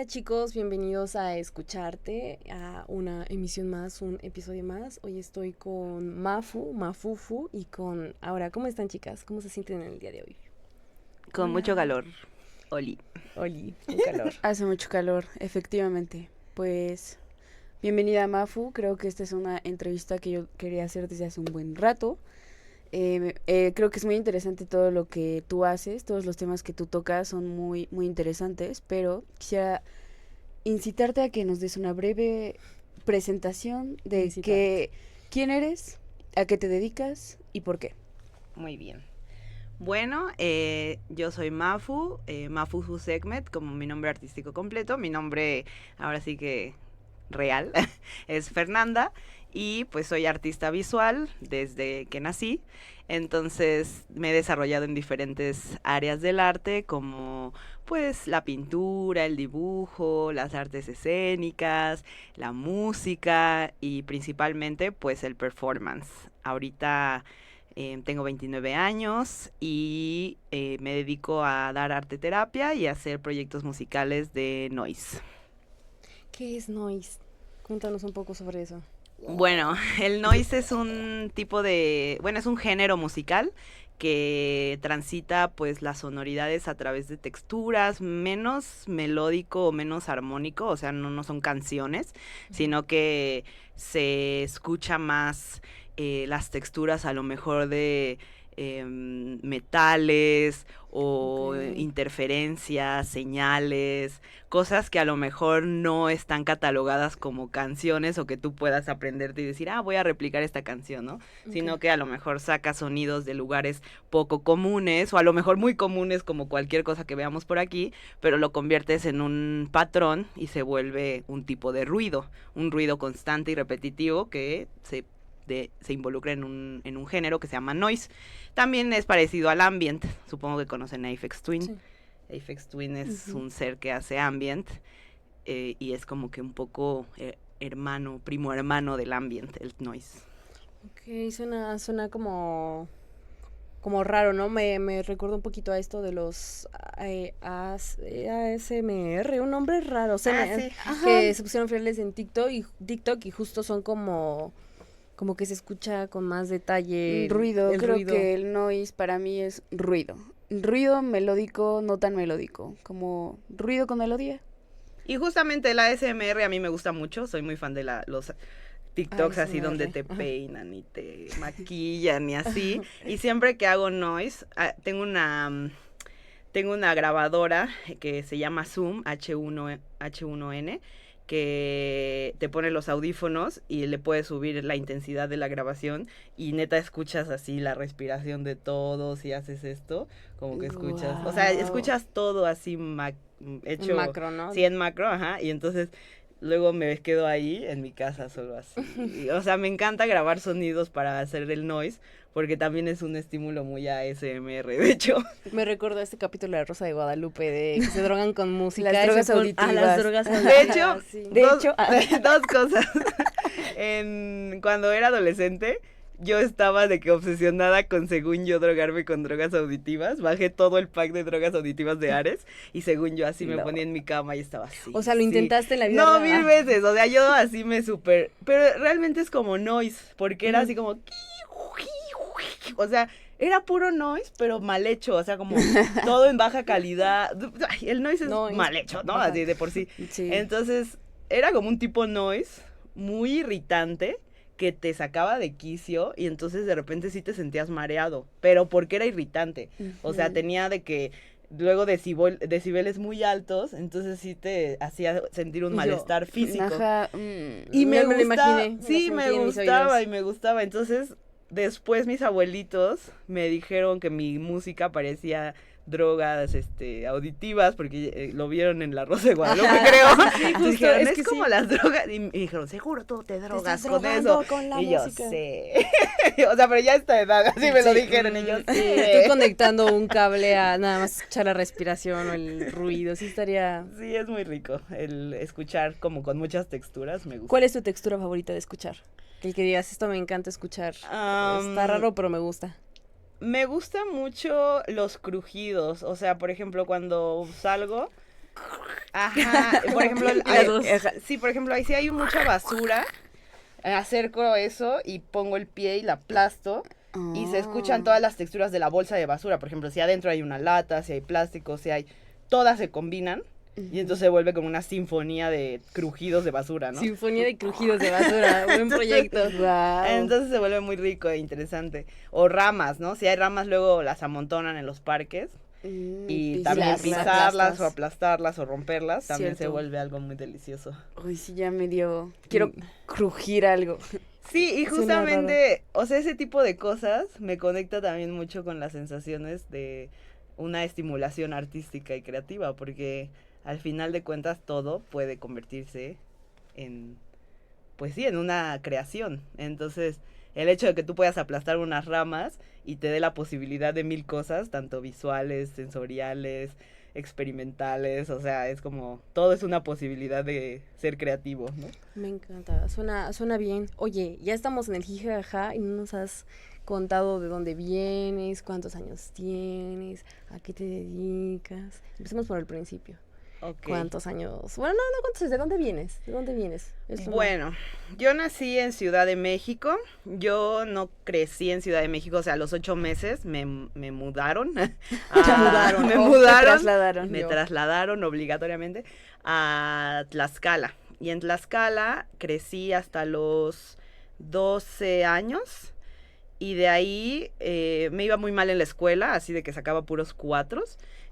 Hola chicos, bienvenidos a Escucharte, a una emisión más, un episodio más. Hoy estoy con Mafufu y con Aura. ¿Cómo están chicas? ¿Cómo se sienten en el día de hoy? Con mucho calor, Oli. Oli, un calor. Hace mucho calor, efectivamente. Pues, bienvenida Mafu. Creo que esta es una entrevista que yo quería hacer desde hace un buen rato. Creo que es muy interesante todo lo que tú haces, todos los temas que tú tocas son muy, muy interesantes, pero quisiera incitarte a que nos des una breve presentación de quién eres, a qué te dedicas y por qué. Muy bien. Bueno, yo soy Mafu, Mafufu Segmet, como mi nombre artístico completo. Mi nombre, ahora sí que real, es Fernanda. Y pues soy artista visual desde que nací. Entonces me he desarrollado en diferentes áreas del arte, como pues la pintura, el dibujo, las artes escénicas, la música y principalmente pues el performance. Ahorita tengo 29 años y me dedico a dar arte terapia y a hacer proyectos musicales de noise. ¿Qué es noise? Cuéntanos un poco sobre eso. Bueno, el noise es un tipo de, bueno, es un género musical que transita pues las sonoridades a través de texturas, menos melódico o menos armónico, o sea, no son canciones, sino que se escucha más las texturas a lo mejor de metales o interferencias, señales, cosas que a lo mejor no están catalogadas como canciones o que tú puedas aprenderte y decir, voy a replicar esta canción, ¿no? Sino que a lo mejor saca sonidos de lugares poco comunes o a lo mejor muy comunes como cualquier cosa que veamos por aquí, pero lo conviertes en un patrón y se vuelve un tipo de ruido, un ruido constante y repetitivo que se involucra en un género que se llama noise. También es parecido al ambient, supongo que conocen a Aphex Twin. Sí. Aphex Twin es un ser que hace ambient y es como que un poco primo hermano del ambient, el noise. Ok, suena como raro, ¿no? Me recuerda un poquito a esto de los ASMR, un nombre raro, sí. Que se pusieron virales en TikTok y justo son como que se escucha con más detalle ruido. Creo que el noise para mí es ruido melódico, no tan melódico, como ruido con melodía. Y justamente el ASMR a mí me gusta mucho, soy muy fan de los TikToks ASMR. Así donde te peinan y te maquillan y así. Y siempre que hago noise, tengo una grabadora que se llama Zoom H1N, que te pone los audífonos y le puedes subir la intensidad de la grabación y neta escuchas así la respiración de todos y haces esto, como que escuchas, o sea, escuchas todo así hecho en macro, ¿no? Sí, en macro, ajá, y entonces luego me quedo ahí en mi casa solo así. O sea, me encanta grabar sonidos para hacer el noise, porque también es un estímulo muy ASMR, de hecho. Me recuerdo a este capítulo de Rosa de Guadalupe, de que se drogan con música. Las drogas auditivas. Las drogas auditivas. De hecho, dos cosas. Cuando era adolescente, yo estaba de que obsesionada con, según yo, drogarme con drogas auditivas. Bajé todo el pack de drogas auditivas de Ares y según yo así me ponía en mi cama y estaba así. O sea, ¿lo intentaste en la vida? No, 1000 veces. O sea, yo así me súper... Pero realmente es como noise, porque era así como... O sea, era puro noise, pero mal hecho. O sea, como todo en baja calidad. El noise es mal hecho, ¿no? Así de por sí. Entonces, era como un tipo noise muy irritante que te sacaba de quicio y entonces de repente sí te sentías mareado, pero porque era irritante. O sea, tenía de que luego decibeles muy altos, entonces sí te hacía sentir un malestar físico. Ajá, y me lo imaginé. Sí, me gustaba. Entonces, después mis abuelitos me dijeron que mi música parecía drogas auditivas, porque lo vieron en La Rosa de Guadalupe, creo. Sí, justo, dijeron, es como las drogas. Y me dijeron, seguro tú te drogas con eso. Con la y música. Yo sé. O sea, pero ya a esta edad, así me lo dijeron. Y yo sí. Estoy conectando un cable a nada más escuchar la respiración o el ruido. Sí estaría... Sí, es muy rico el escuchar como con muchas texturas, me gusta. ¿Cuál es tu textura favorita de escuchar? El que digas, esto me encanta escuchar. Está raro, pero me gusta. Me gustan mucho los crujidos, o sea, por ejemplo, cuando salgo Ajá, por ejemplo, Las dos. sí, por ejemplo, ahí sí hay mucha basura, acerco eso y pongo el pie y la aplasto y se escuchan todas las texturas de la bolsa de basura. Por ejemplo, si adentro hay una lata, si hay plástico, si hay... Todas se combinan y entonces se vuelve como una sinfonía de crujidos de basura, ¿no? Sinfonía de crujidos de basura, buen proyecto. Wow. Entonces se vuelve muy rico e interesante. O ramas, ¿no? Si hay ramas, luego las amontonan en los parques. Y también las pisarlas aplastas. o aplastarlas o romperlas también se Cierto. vuelve algo muy delicioso. Uy, sí, ya me dio. Quiero crujir algo. Sí, y Suena justamente, o sea, ese tipo de cosas me conecta también mucho con las sensaciones de una estimulación artística y creativa, porque al final de cuentas todo puede convertirse en, pues sí, en una creación. Entonces, el hecho de que tú puedas aplastar unas ramas y te dé la posibilidad de mil cosas, tanto visuales, sensoriales, experimentales, o sea, es como, todo es una posibilidad de ser creativo, ¿no? Me encanta, suena bien. Oye, ya estamos en el jijaja y no nos has contado de dónde vienes, cuántos años tienes, a qué te dedicas. Empecemos por el principio. Ok. ¿Cuántos años? Bueno, no, ¿cuántos? ¿De dónde vienes? ¿De dónde vienes? Eso no. Bueno, yo nací en Ciudad de México, yo no crecí en Ciudad de México, o sea, a los 8 meses me mudaron. Te mudaron. Me o mudaron. Te trasladaron. Me trasladaron obligatoriamente a Tlaxcala. Y en Tlaxcala crecí hasta los 12 años. Y de ahí me iba muy mal en la escuela, así de que sacaba puros 4.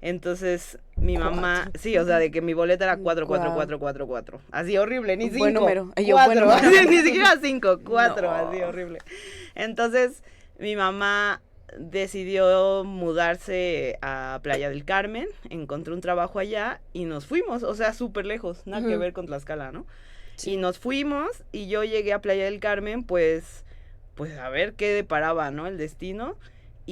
Entonces mi mamá, Cuatro. sí, o sea, de que mi boleta era 4, 4, Guau. 4, 4, 4. Así horrible, ni 5. Buen número. Yo, 4, buen número. ni siquiera 5, 4, No. así horrible. Entonces mi mamá decidió mudarse a Playa del Carmen, encontró un trabajo allá y nos fuimos, o sea, súper lejos, nada que ver con Tlaxcala, ¿no? Sí. Y nos fuimos y yo llegué a Playa del Carmen, pues a ver qué deparaba, ¿no? El destino.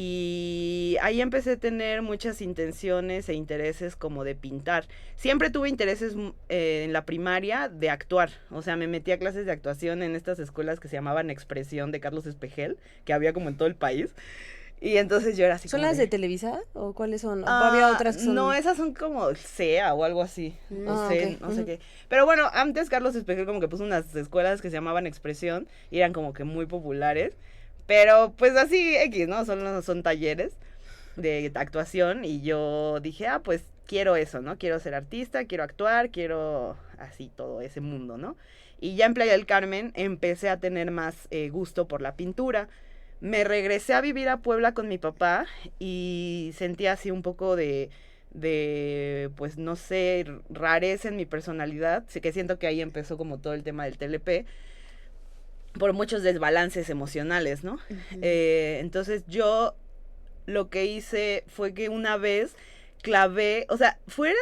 Y ahí empecé a tener muchas intenciones e intereses como de pintar. Siempre tuve intereses en la primaria de actuar. O sea, me metí a clases de actuación en estas escuelas que se llamaban Expresión de Carlos Espejel, que había como en todo el país. Y entonces yo era así ¿Son como las de Televisa o cuáles son? ¿O Ah, había otras que son? No, esas son como SEA o algo así. No sé, ok. no sé Ujú. qué. Pero bueno, antes Carlos Espejel como que puso unas escuelas que se llamaban Expresión y eran como que muy populares. Pero pues así X, ¿no? Son talleres de actuación y yo dije, pues quiero eso, ¿no? Quiero ser artista, quiero actuar, quiero así todo ese mundo, ¿no? Y ya en Playa del Carmen empecé a tener más gusto por la pintura. Me regresé a vivir a Puebla con mi papá y sentí así un poco de pues no sé, rareza en mi personalidad. Sí que siento que ahí empezó como todo el tema del TLP por muchos desbalances emocionales, ¿no? Entonces yo lo que hice fue que una vez clavé, o sea, fue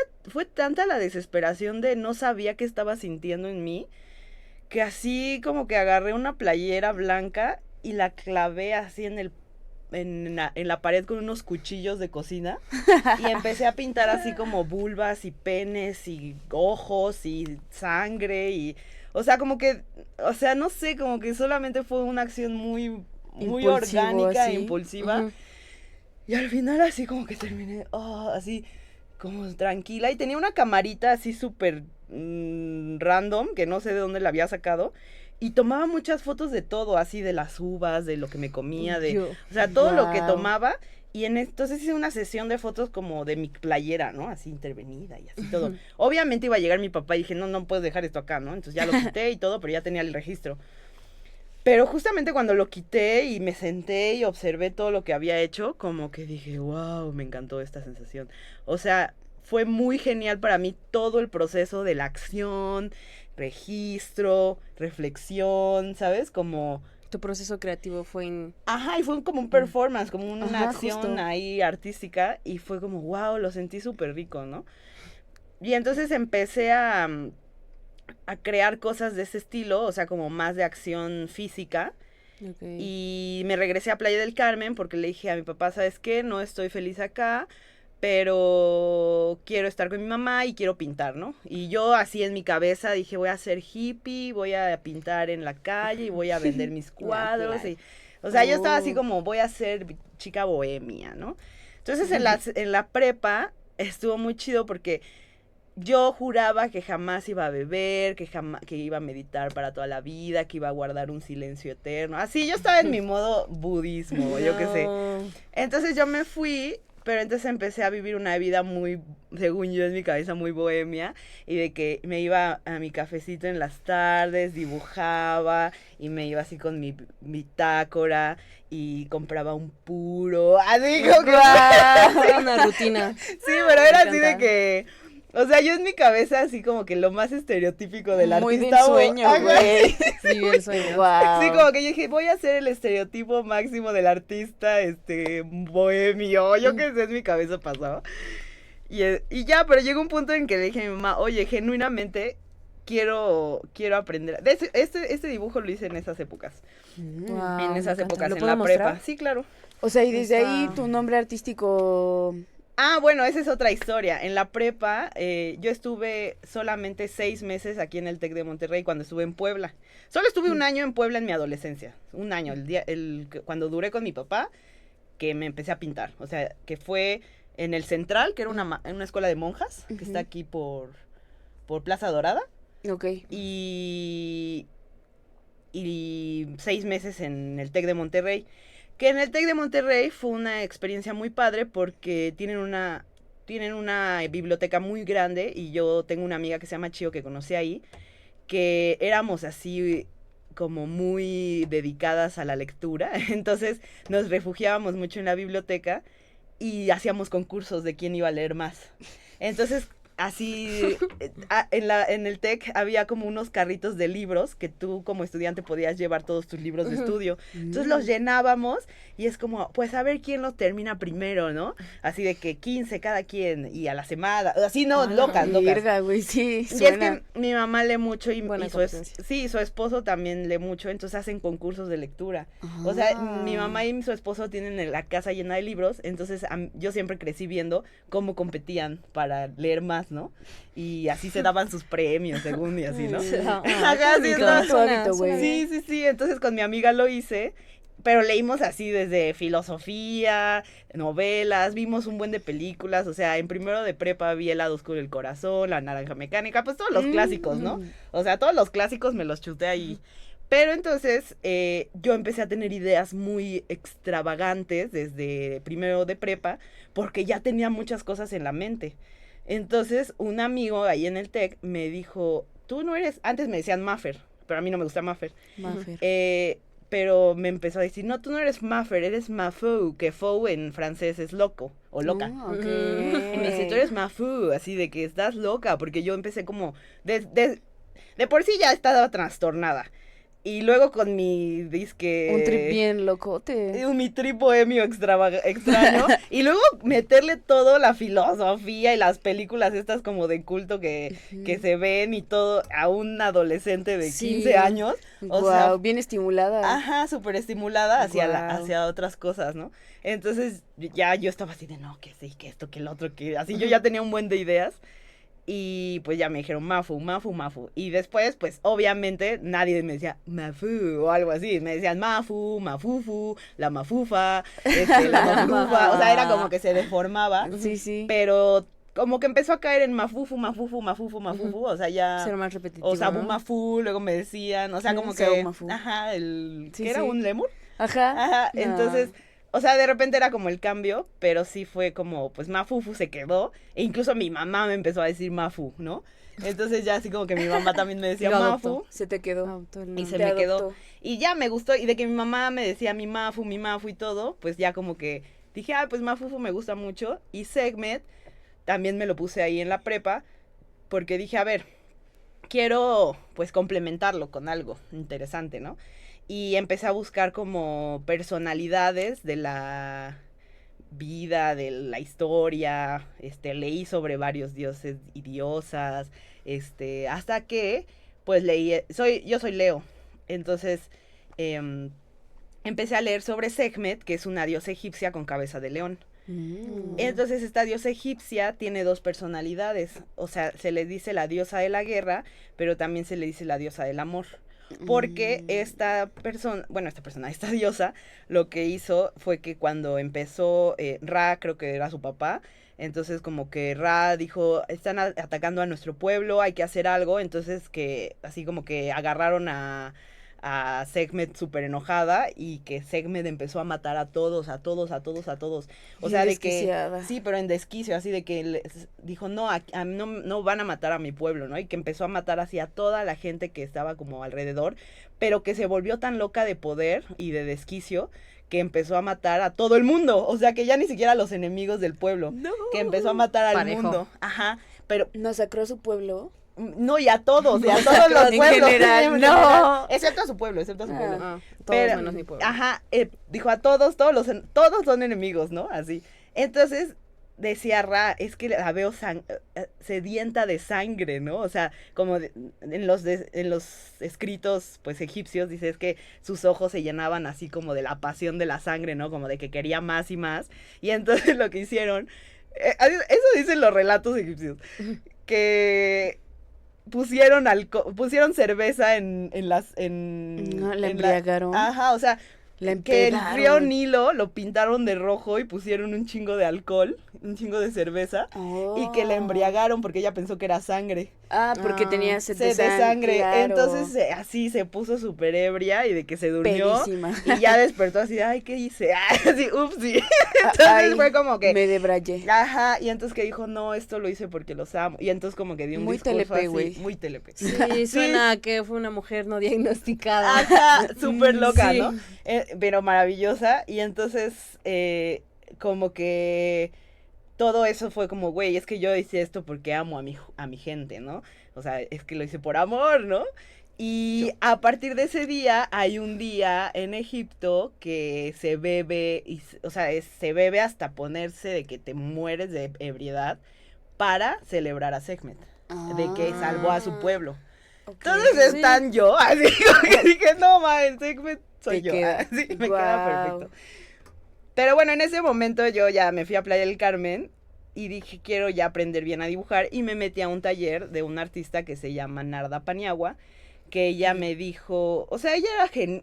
tanta la desesperación de no sabía qué estaba sintiendo en mí, que así como que agarré una playera blanca y la clavé así en la pared con unos cuchillos de cocina y empecé a pintar así como vulvas y penes y ojos y sangre y, o sea, como que, o sea, no sé, como que solamente fue una acción muy Impulsivo, orgánica así. e impulsiva. Ujú. Y al final así como que terminé, así como tranquila. Y tenía una camarita así súper random, que no sé de dónde la había sacado. Y tomaba muchas fotos de todo, así de las uvas, de lo que me comía, o sea, todo lo que Wow. tomaba. Y entonces hice una sesión de fotos como de mi playera, ¿no? Así intervenida y así todo. Obviamente iba a llegar mi papá y dije, no puedes dejar esto acá, ¿no? Entonces ya lo quité y todo, pero ya tenía el registro. Pero justamente cuando lo quité y me senté y observé todo lo que había hecho, como que dije, wow, me encantó esta sensación. O sea, fue muy genial para mí todo el proceso de la acción, registro, reflexión, ¿sabes? Como... Tu proceso creativo fue en... Ajá, y fue como un performance, como una Ajá, acción justo. ahí artística y fue como, wow, lo sentí súper rico, ¿no? Y entonces empecé a crear cosas de ese estilo, o sea, como más de acción física. Okay. Y me regresé a Playa del Carmen porque le dije a mi papá, ¿sabes qué? No estoy feliz acá, pero quiero estar con mi mamá y quiero pintar, ¿no? Y yo así en mi cabeza dije, voy a ser hippie, voy a pintar en la calle y voy a vender mis cuadros. Y, o sea, yo estaba así como, voy a ser chica bohemia, ¿no? Entonces en la prepa estuvo muy chido porque yo juraba que jamás iba a beber, que iba a meditar para toda la vida, que iba a guardar un silencio eterno. Así, yo estaba en mi modo budismo, yo qué sé. Entonces yo me fui, pero entonces empecé a vivir una vida muy, según yo en mi cabeza, muy bohemia, y de que me iba a mi cafecito en las tardes, dibujaba, y me iba así con mi bitácora, y compraba un puro, así como que... Era una rutina. Sí, pero era Me así de encanta. que... O sea, yo en mi cabeza así como que lo más estereotípico del Muy de artista. ensueño, Ajá. güey. Sí, el sueño. Wow. Sí, como que yo dije, voy a ser el estereotipo máximo del artista, bohemio, yo qué sé, en mi cabeza pasaba. Y ya, pero llegó un punto en que le dije a mi mamá, oye, genuinamente quiero aprender. Este dibujo lo hice en esas épocas, Wow, en me esas encanta. épocas, ¿Lo en puedo la mostrar? prepa. Sí, claro. O sea, y desde ahí Está- tu nombre artístico... Ah, bueno, esa es otra historia. En la prepa, yo estuve solamente 6 meses aquí en el TEC de Monterrey cuando estuve en Puebla. Solo estuve un año en Puebla en mi adolescencia. Un año, cuando duré con mi papá, que me empecé a pintar. O sea, que fue en el Central, que era una escuela de monjas, que está aquí por Plaza Dorada. Ok. Y 6 meses en el TEC de Monterrey. Que en el TEC de Monterrey fue una experiencia muy padre porque tienen una biblioteca muy grande y yo tengo una amiga que se llama Chio que conocí ahí, que éramos así como muy dedicadas a la lectura, entonces nos refugiábamos mucho en la biblioteca y hacíamos concursos de quién iba a leer más. Entonces, así, en el TEC había como unos carritos de libros que tú como estudiante podías llevar todos tus libros de estudio. Entonces los llenábamos y es como, pues a ver quién los termina primero, ¿no? Así de que 15 cada quien y a la semana, así no, locas. Verga, güey, sí, Y es suena. que mi mamá lee mucho y Buena su competencia. su esposo también lee mucho, entonces hacen concursos de lectura. O sea, Ah. mi mamá y su esposo tienen la casa llena de libros, entonces yo siempre crecí viendo cómo competían para leer más, ¿no? Y así se daban sus premios, según y así, ¿no? Ajá, sí, Qué entonces- bonito hábito, güey. Sí, entonces con mi amiga lo hice, pero leímos así desde filosofía, novelas, vimos un buen de películas, o sea, en primero de prepa vi El lado oscuro del corazón, La naranja mecánica, pues todos los clásicos, ¿no? O sea, todos los clásicos me los chuté ahí. Pero entonces yo empecé a tener ideas muy extravagantes desde primero de prepa, porque ya tenía muchas cosas en la mente. Entonces un amigo ahí en el TEC me dijo, tú no eres, antes me decían Maffer, pero a mí no me gusta Maffer. Maffer. Pero me empezó a decir, no, tú no eres Maffer, eres Mafou, que Fou en francés es loco o loca. Ah, ok. Y me dice, tú eres Mafou, así de que estás loca, porque yo empecé como, de por sí ya estaba trastornada. Y luego con mi disque... Un trip bien locote. Mi trip bohemio extraño. Y luego meterle todo la filosofía y las películas estas como de culto que se ven y todo a un adolescente de Sí. 15 años. O Wow, sea, bien estimulada. ajá, súper estimulada hacia, Guau. hacia otras cosas, ¿no? Entonces ya yo estaba así de, no, que sí, que esto, que el otro, que así yo ya tenía un buen de ideas. Y pues ya me dijeron Mafu, Mafu, Mafu. Y después, pues obviamente nadie me decía Mafu o algo así. Me decían Mafu, Mafufu, la Mafufa, la Mafufa. O sea, era como que se deformaba. Sí, sí. Pero como que empezó a caer en Mafufu, Mafufu, Mafufu, Mafufu. O sea, ya... Ser más repetitivo. O Sabu ¿no? Mafu, luego me decían. O sea, como Sabu que... Mafu. Ajá, Sí, ¿qué era? sí. ¿Un lemur? Ajá. Ajá, No. entonces, o sea, de repente era como el cambio, pero sí fue como, pues Mafufu se quedó, e incluso mi mamá me empezó a decir Mafu, ¿no? Entonces ya así como que mi mamá también me decía Lo adoptó. Mafu, Se te quedó. Adoptó el y nombre. se Te me quedó, adoptó. y ya me gustó, y de que mi mamá me decía mi Mafu y todo, pues ya como que dije, pues Mafufu me gusta mucho, y Segmet también me lo puse ahí en la prepa, porque dije, a ver, quiero pues complementarlo con algo interesante, ¿no? Y empecé a buscar como personalidades de la vida, de la historia, leí sobre varios dioses y diosas, hasta que, pues leí, yo soy Leo, entonces empecé a leer sobre Sekhmet, que es una diosa egipcia con cabeza de león. Entonces esta diosa egipcia tiene dos personalidades, o sea, se le dice la diosa de la guerra, pero también se le dice la diosa del amor. porque esta diosa, lo que hizo fue que cuando empezó Ra, creo que era su papá, entonces como que Ra dijo, están atacando a nuestro pueblo, hay que hacer algo, entonces que así como que agarraron a Sekhmet súper enojada y que Sekhmet empezó a matar a todos. O sea, de que... Sí, pero en desquicio, así de que dijo, no, no van a matar a mi pueblo, ¿no? Y que empezó a matar así a toda la gente que estaba como alrededor, pero que se volvió tan loca de poder y de desquicio que empezó a matar a todo el mundo. O sea, que ya ni siquiera a los enemigos del pueblo. No. Que empezó a matar al Parejo. mundo. Ajá, pero... ¿Masacró a su pueblo? No, y a todos los en pueblos. general, no. no. Excepto a su pueblo. Todos Pero, menos mi pueblo. Ajá, dijo a todos son enemigos, ¿no? Así. Entonces, decía Ra, es que la veo sedienta de sangre, ¿no? O sea, como en los escritos, pues, egipcios, dice, es que sus ojos se llenaban así como de la pasión de la sangre, ¿no? Como de que quería más y más. Y entonces lo que hicieron, eso dicen los relatos egipcios, que... pusieron cerveza en las... No, la embriagaron. Ajá, o sea, que el río Nilo lo pintaron de rojo y pusieron un chingo de alcohol, un chingo de cerveza, y que la embriagaron porque ella pensó que era sangre. Porque tenía sed de sangre. claro. Entonces así se puso súper ebria y de que se durmió. Pedísima. Y ya despertó así, ay, ¿qué hice? Así, upsi. Entonces fue como que... Me debrayé. Ajá, y entonces que dijo, no, esto lo hice porque los amo. Y entonces como que dio un muy discurso telepe, así, güey. muy telepe. Sí, suena a que fue una mujer no diagnosticada. Ajá, súper loca, Sí. ¿no? Pero maravillosa. Y entonces, como que todo eso fue como, güey, es que yo hice esto porque amo a mi gente, ¿no? O sea, es que lo hice por amor, ¿no? Y a partir de ese día, hay un día en Egipto que se bebe, o sea, se bebe hasta ponerse de que te mueres de ebriedad para celebrar a Sekhmet, de que salvó a su pueblo. Okay. Entonces están yo, así como que dije, no, man, Sekhmet soy Te yo. queda. Así, me queda perfecto. Pero bueno, en ese momento yo ya me fui a Playa del Carmen y dije, quiero ya aprender bien a dibujar, y me metí a un taller de una artista que se llama Narda Paniagua, que ella me dijo, o sea, ella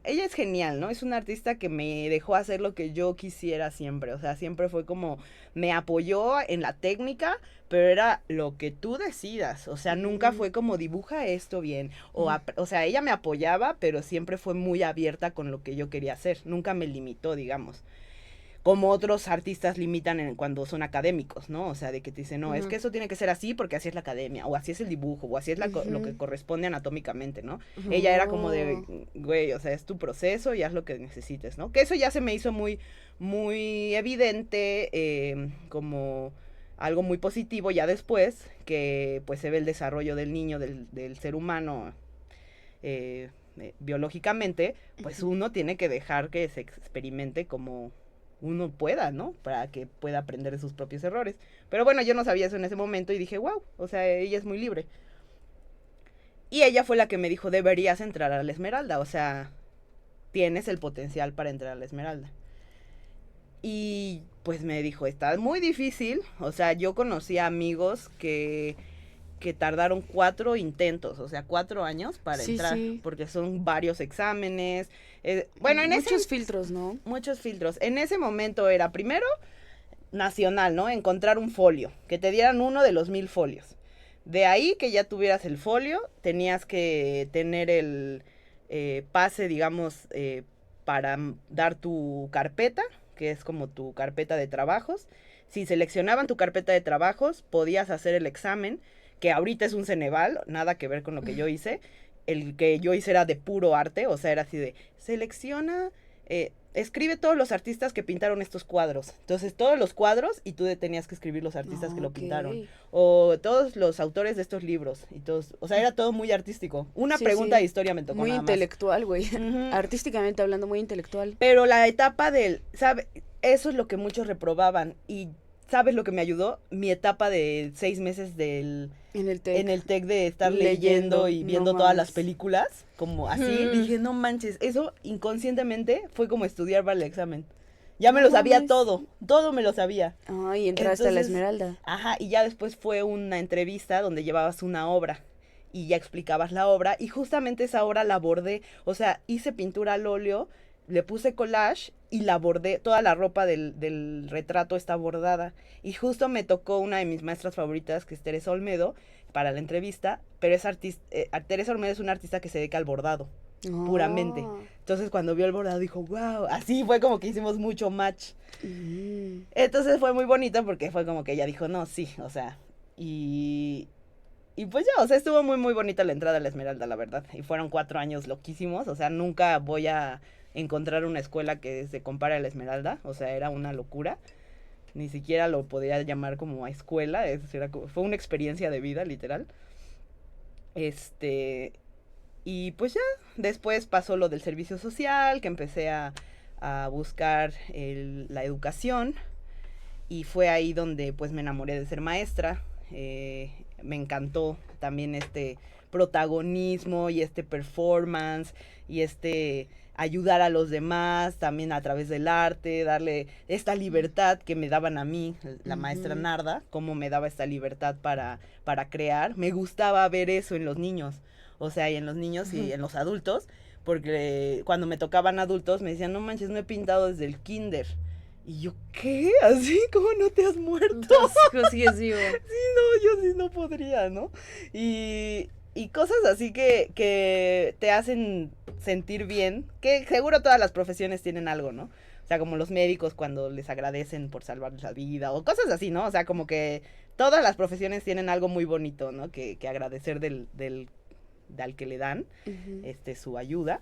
es genial, ¿no? Es una artista que me dejó hacer lo que yo quisiera siempre, o sea, siempre fue como, me apoyó en la técnica, pero era lo que tú decidas, o sea, nunca fue como, dibuja esto bien, o sea, ella me apoyaba, pero siempre fue muy abierta con lo que yo quería hacer, nunca me limitó, digamos. Como otros artistas limitan cuando son académicos, ¿no? O sea, de que te dicen, no, es que eso tiene que ser así porque así es la academia, o así es el dibujo, o así es lo que corresponde anatómicamente, ¿no? Ella era como de, güey, o sea, es tu proceso y haz lo que necesites, ¿no? Que eso ya se me hizo muy, muy evidente, como algo muy positivo ya después, que pues se ve el desarrollo del niño, del ser humano, biológicamente, pues uno tiene que dejar que se experimente como uno pueda, ¿no? Para que pueda aprender de sus propios errores. Pero bueno, yo no sabía eso en ese momento y dije, wow, o sea, ella es muy libre. Y ella fue la que me dijo, deberías entrar a la Esmeralda, o sea, tienes el potencial para entrar a la Esmeralda. Y pues me dijo, está muy difícil, o sea, yo conocí a amigos que tardaron 4 intentos, o sea, 4 años para entrar, porque son varios exámenes. Bueno, en muchos filtros, ¿no? Muchos filtros. En ese momento era primero nacional, ¿no? Encontrar un folio, que te dieran uno de los 1000 folios. De ahí que ya tuvieras el folio, tenías que tener el pase, digamos, para dar tu carpeta, que es como tu carpeta de trabajos. Si seleccionaban tu carpeta de trabajos, podías hacer el examen, que ahorita es un Ceneval, nada que ver con lo que yo hice. El que yo hice era de puro arte, o sea, era así de, selecciona, escribe todos los artistas que pintaron estos cuadros. Entonces, todos los cuadros, y tú tenías que escribir los artistas que lo pintaron. O todos los autores de estos libros, y todos, o sea, era todo muy artístico. Una pregunta de historia me tocó muy nada intelectual, güey. más. Artísticamente hablando, muy intelectual. Pero la etapa ¿sabe? Eso es lo que muchos reprobaban, y ¿sabes lo que me ayudó? Mi etapa de 6 meses en el TEC de estar leyendo y viendo todas las películas, como así, dije, no manches, eso inconscientemente fue como estudiar para el examen. Ya me lo sabía todo me lo sabía. Ay, entraste a la Esmeralda. Ajá, y ya después fue una entrevista donde llevabas una obra, y ya explicabas la obra, y justamente esa obra la bordé, o sea, hice pintura al óleo, le puse collage y la bordé, toda la ropa del retrato está bordada, y justo me tocó una de mis maestras favoritas, que es Teresa Olmedo, para la entrevista, pero es Teresa Olmedo es una artista que se dedica al bordado, puramente. Entonces cuando vio el bordado dijo, wow, así fue como que hicimos mucho match. Entonces fue muy bonito porque fue como que ella dijo, no, sí, o sea, y pues ya, o sea, estuvo muy, muy bonita la entrada a la Esmeralda, la verdad. Y fueron 4 años loquísimos, o sea, nunca voy a encontrar una escuela que se compare a la Esmeralda, o sea, era una locura. Ni siquiera lo podría llamar como a escuela, fue una experiencia de vida, literal. Y pues ya, después pasó lo del servicio social, que empecé a buscar la educación, y fue ahí donde pues me enamoré de ser maestra. Me encantó también este protagonismo y este performance y ayudar a los demás también a través del arte, darle esta libertad que me daban a mí, la maestra Narda, cómo me daba esta libertad para crear. Me gustaba ver eso en los niños, o sea, y en los niños y en los adultos, porque cuando me tocaban adultos me decían, no manches, no he pintado desde el kinder. Y yo, ¿qué? ¿Así? ¿Cómo no te has muerto? Sigues vivo. Sí, no, yo sí no podría, ¿no? Y cosas así que te hacen sentir bien, que seguro todas las profesiones tienen algo, ¿no? O sea, como los médicos cuando les agradecen por salvarles la vida, o cosas así, ¿no? O sea, como que todas las profesiones tienen algo muy bonito, ¿no? Que agradecer al que le dan su ayuda.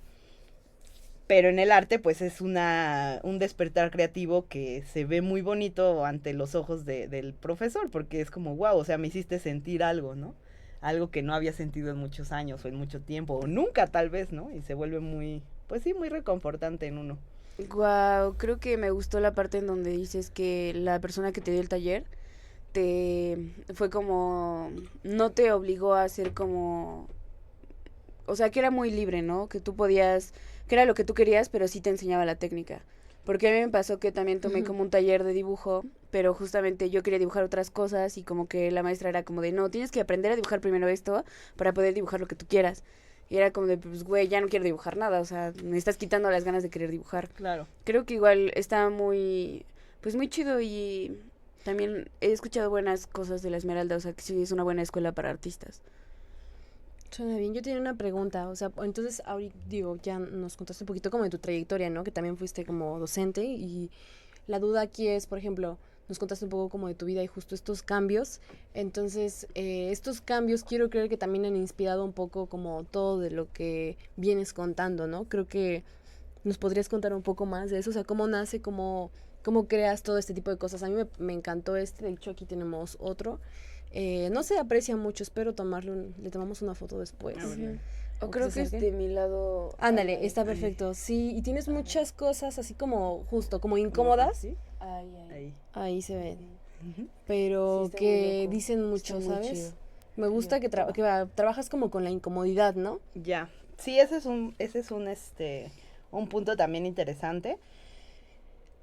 Pero en el arte, pues es un despertar creativo que se ve muy bonito ante los ojos del profesor, porque es como, wow, o sea, me hiciste sentir algo, ¿no? Algo que no había sentido en muchos años o en mucho tiempo, o nunca tal vez, ¿no? Y se vuelve muy, pues sí, muy reconfortante en uno. Wow, creo que me gustó la parte en donde dices que la persona que te dio el taller fue como, no te obligó a hacer como, o sea, que era muy libre, ¿no? Que tú podías, que era lo que tú querías, pero sí te enseñaba la técnica. Porque a mí me pasó que también tomé como un taller de dibujo, pero justamente yo quería dibujar otras cosas y como que la maestra era como de, no, tienes que aprender a dibujar primero esto para poder dibujar lo que tú quieras. Y era como de, pues, güey, ya no quiero dibujar nada, o sea, me estás quitando las ganas de querer dibujar. Claro. Creo que igual está muy, pues muy chido, y también he escuchado buenas cosas de la Esmeralda, o sea, que sí es una buena escuela para artistas. Suena bien. Yo tenía una pregunta, o sea, entonces, ahorita, digo, ya nos contaste un poquito como de tu trayectoria, ¿no? Que también fuiste como docente, y la duda aquí es, por ejemplo, nos contaste un poco como de tu vida y justo estos cambios. Entonces, estos cambios quiero creer que también han inspirado un poco como todo de lo que vienes contando, ¿no? Creo que nos podrías contar un poco más de eso, o sea, cómo nace, cómo creas todo este tipo de cosas. A mí me encantó de hecho aquí tenemos otro. No se aprecia mucho, espero le tomamos una foto después. O creo que es de mi lado. Ándale, está perfecto. Sí, y tienes muchas cosas así como justo, como incómodas. ¿Sí? Ahí se ven. Pero Sí, que dicen mucho, Está muy ¿sabes? chido. Me gusta que trabajas como con la incomodidad, ¿no? Ya. Sí, ese es un punto también interesante.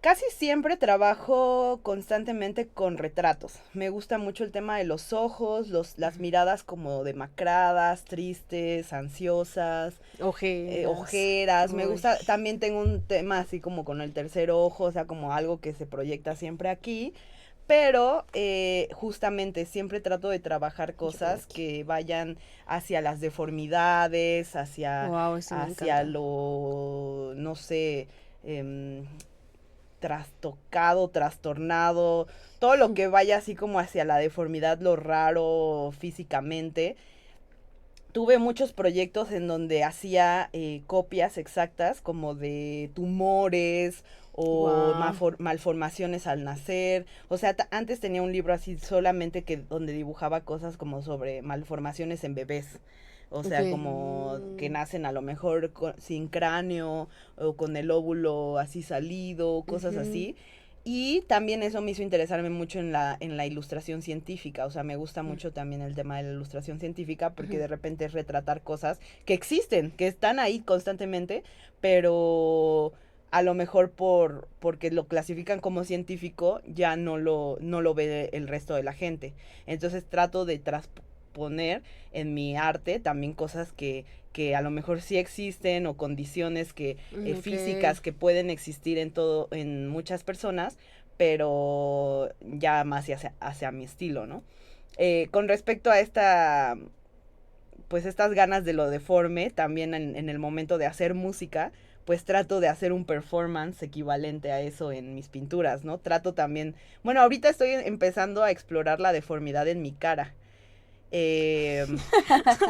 Casi siempre trabajo constantemente con retratos. Me gusta mucho el tema de los ojos, las miradas como demacradas, tristes, ansiosas, ojeras. Me gusta, también tengo un tema así como con el tercer ojo, o sea, como algo que se proyecta siempre aquí. Pero justamente siempre trato de trabajar cosas que vayan hacia las deformidades, hacia lo, no sé, trastocado, trastornado, todo lo que vaya así como hacia la deformidad, lo raro físicamente. Tuve muchos proyectos en donde hacía copias exactas como de tumores o malformaciones al nacer. O sea, antes tenía un libro así solamente donde dibujaba cosas como sobre malformaciones en bebés. O sea, como que nacen a lo mejor sin cráneo o con el óvulo así salido, cosas así. Y también eso me hizo interesarme mucho en la ilustración científica. O sea, me gusta mucho también el tema de la ilustración científica porque de repente es retratar cosas que existen, que están ahí constantemente, pero a lo mejor porque lo clasifican como científico ya no lo ve el resto de la gente. Entonces trato de poner en mi arte también cosas que a lo mejor sí existen o condiciones físicas que pueden existir en muchas personas, pero ya más hacia mi estilo, ¿no? Con respecto a pues estas ganas de lo deforme, también en el momento de hacer música, pues trato de hacer un performance equivalente a eso en mis pinturas, ¿no? Trato también, bueno, ahorita estoy empezando a explorar la deformidad en mi cara.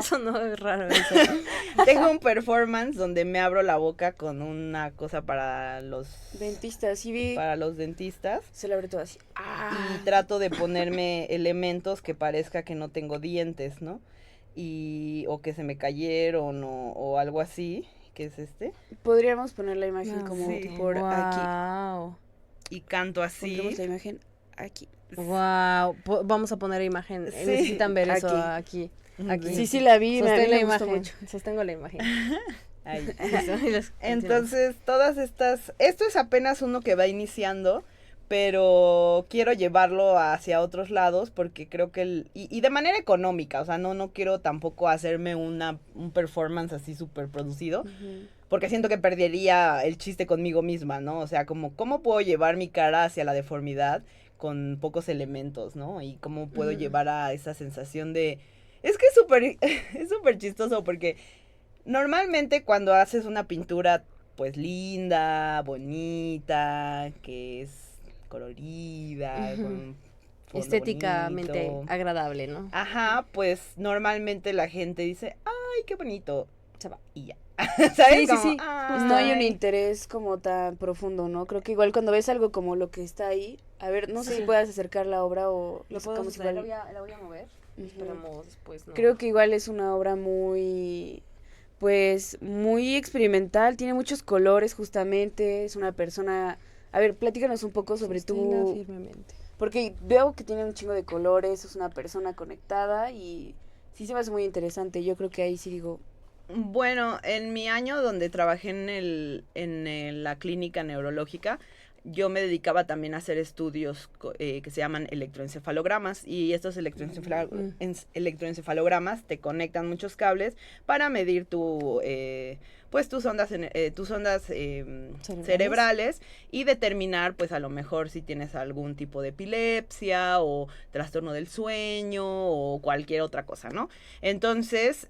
Sonó raro eso. Tengo un performance donde me abro la boca con una cosa para los dentistas, sí vi. Para los dentistas. Se le abre todo así. Y trato de ponerme elementos que parezca que no tengo dientes, ¿no? O que se me cayeron o algo así, que es Podríamos poner la imagen como sí. por aquí. Y canto así. Pondremos la imagen aquí. Wow, vamos a poner imagen. Sí. Necesitan ver eso aquí. Sí, la vi. Sostén la imagen. imagen. Sostengo la imagen. Ahí. Entonces, esto es apenas uno que va iniciando, pero quiero llevarlo hacia otros lados porque creo que y de manera económica, o sea, no quiero tampoco hacerme un performance así súper producido, porque siento que perdería el chiste conmigo misma, ¿no? O sea, como, ¿cómo puedo llevar mi cara hacia la deformidad con pocos elementos, ¿no? Y cómo puedo llevar a esa sensación de... Es que es súper chistoso porque normalmente cuando haces una pintura, pues, linda, bonita, que es colorida, con un fondo estéticamente bonito, agradable, ¿no? Ajá, pues normalmente la gente dice, ay, qué bonito, se va, y ya. ¿Sabes? Sí. Pues no hay un interés como tan profundo, ¿no? Creo que igual cuando ves algo como lo que está ahí, a ver, no sé si puedas acercar la obra o lo sacamos igual. igual. La voy a mover. Esperamos después, ¿no? Creo que igual es una obra muy, pues, muy experimental, tiene muchos colores justamente, es una persona... A ver, platícanos un poco sobre tú. Firmemente. Porque veo que tiene un chingo de colores, es una persona conectada y sí se me hace muy interesante. Yo creo que ahí sí digo... Bueno, en mi año donde trabajé en la clínica neurológica, yo me dedicaba también a hacer estudios que se llaman electroencefalogramas, y estos electroencefalogramas te conectan muchos cables para medir pues tus ondas cerebrales y determinar, pues, a lo mejor si tienes algún tipo de epilepsia o trastorno del sueño o cualquier otra cosa, ¿no? Entonces,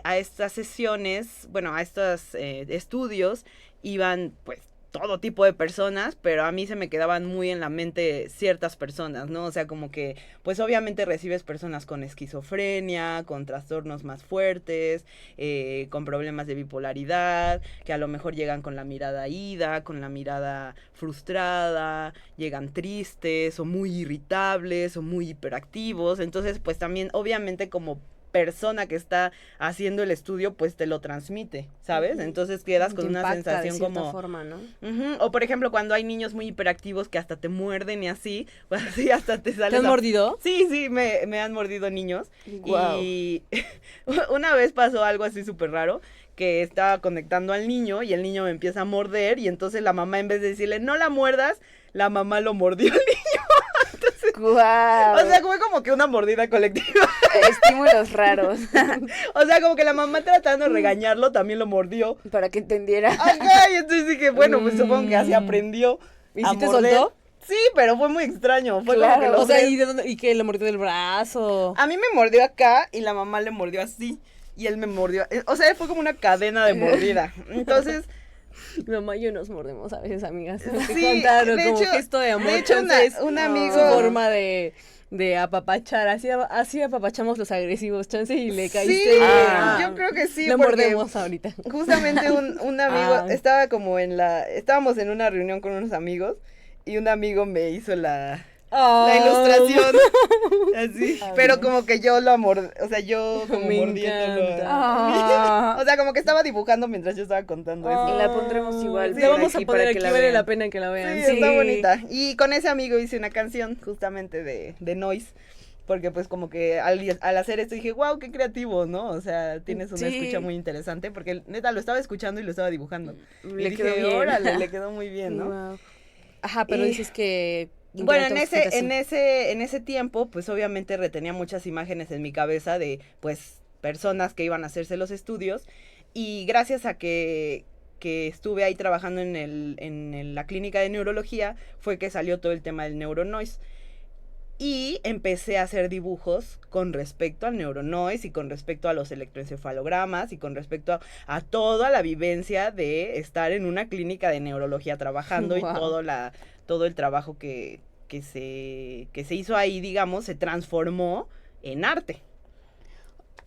a estas sesiones, bueno, a estos estudios iban, pues, todo tipo de personas, pero a mí se me quedaban muy en la mente ciertas personas, ¿no? O sea, como que, pues obviamente recibes personas con esquizofrenia, con trastornos más fuertes, con problemas de bipolaridad, que a lo mejor llegan con la mirada ida, con la mirada frustrada, llegan tristes o muy irritables o muy hiperactivos. Entonces, pues también, obviamente, como persona que está haciendo el estudio, pues te lo transmite, ¿sabes? Entonces quedas con una sensación de como... forma, ¿no? O por ejemplo, cuando hay niños muy hiperactivos que hasta te muerden y así, pues así hasta te sales... ¿Te han mordido? Sí, me han mordido niños. Guau. Y una vez pasó algo así súper raro, que estaba conectando al niño y el niño me empieza a morder y entonces la mamá, en vez de decirle, no la muerdas, la mamá lo mordió al niño. Entonces, ¡Guau! o sea, fue como que una mordida colectiva. Estímulos raros. O sea, como que la mamá tratando de regañarlo también lo mordió. Para que entendiera. Ajá, y entonces dije, bueno, pues supongo que así aprendió. ¿Y a si te morder. soltó? Sí, pero fue muy extraño. Fue Claro. como que los O sea, tres- ¿y que le mordió del brazo? A mí me mordió acá y la mamá le mordió así. Y él me mordió. O sea, fue como una cadena de mordida. Entonces, Mi mamá y yo nos mordemos a veces, amigas. Sí, Contaron de como hecho- gesto de amor. de hecho, chance es un amigo- su forma de apapachar. Así apapachamos los agresivos, chance, y le caíste. sí, Ah. yo creo que sí. Lo porque mordemos ahorita. Justamente un amigo, Ah. estaba como estábamos en una reunión con unos amigos y un amigo me hizo la ilustración, así, Ah, pero bien. como que yo lo o sea, yo como Me mordiéndolo. encanta. Ah. O sea, como que estaba dibujando mientras yo estaba contando Y eso. la pondremos igual. Sí, La por vamos a aquí poner para que aquí, la vale vean. la pena que la Sí, vean. está bonita. Y con ese amigo hice una canción justamente de Noise. Porque pues como que al hacer esto dije, wow, qué creativo, ¿no? O sea, tienes una Sí. escucha muy interesante. Porque neta lo estaba escuchando y lo estaba dibujando. Le y quedó dije, bien. órale, le quedó muy bien, ¿no? Wow. Ajá, pero Y- dices que Bueno, en ese tiempo, pues obviamente retenía muchas imágenes en mi cabeza de, pues, personas que iban a hacerse los estudios. Y gracias a que estuve ahí trabajando en la clínica de neurología, fue que salió todo el tema del neuronoise. Y empecé a hacer dibujos con respecto al neuronoise y con respecto a los electroencefalogramas y con respecto a toda la vivencia de estar en una clínica de neurología trabajando. Wow. Y todo el trabajo que se hizo ahí, digamos, se transformó en arte.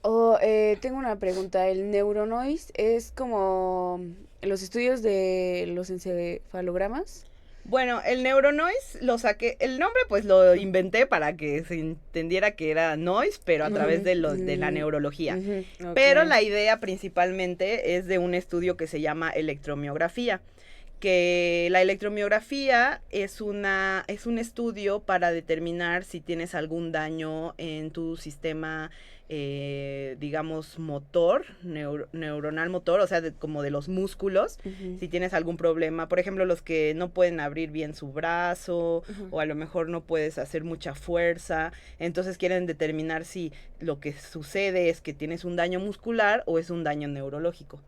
Tengo una pregunta. ¿El neuronoise es como los estudios de los encefalogramas? Bueno, el neuronoise lo saqué, el nombre pues lo inventé para que se entendiera que era noise, pero a través de la neurología. Okay. Pero la idea principalmente es de un estudio que se llama electromiografía, que la electromiografía es un estudio para determinar si tienes algún daño en tu sistema, digamos, motor, neuronal motor, o sea, como de los músculos, si tienes algún problema, por ejemplo, los que no pueden abrir bien su brazo, o a lo mejor no puedes hacer mucha fuerza, entonces quieren determinar si lo que sucede es que tienes un daño muscular o es un daño neurológico,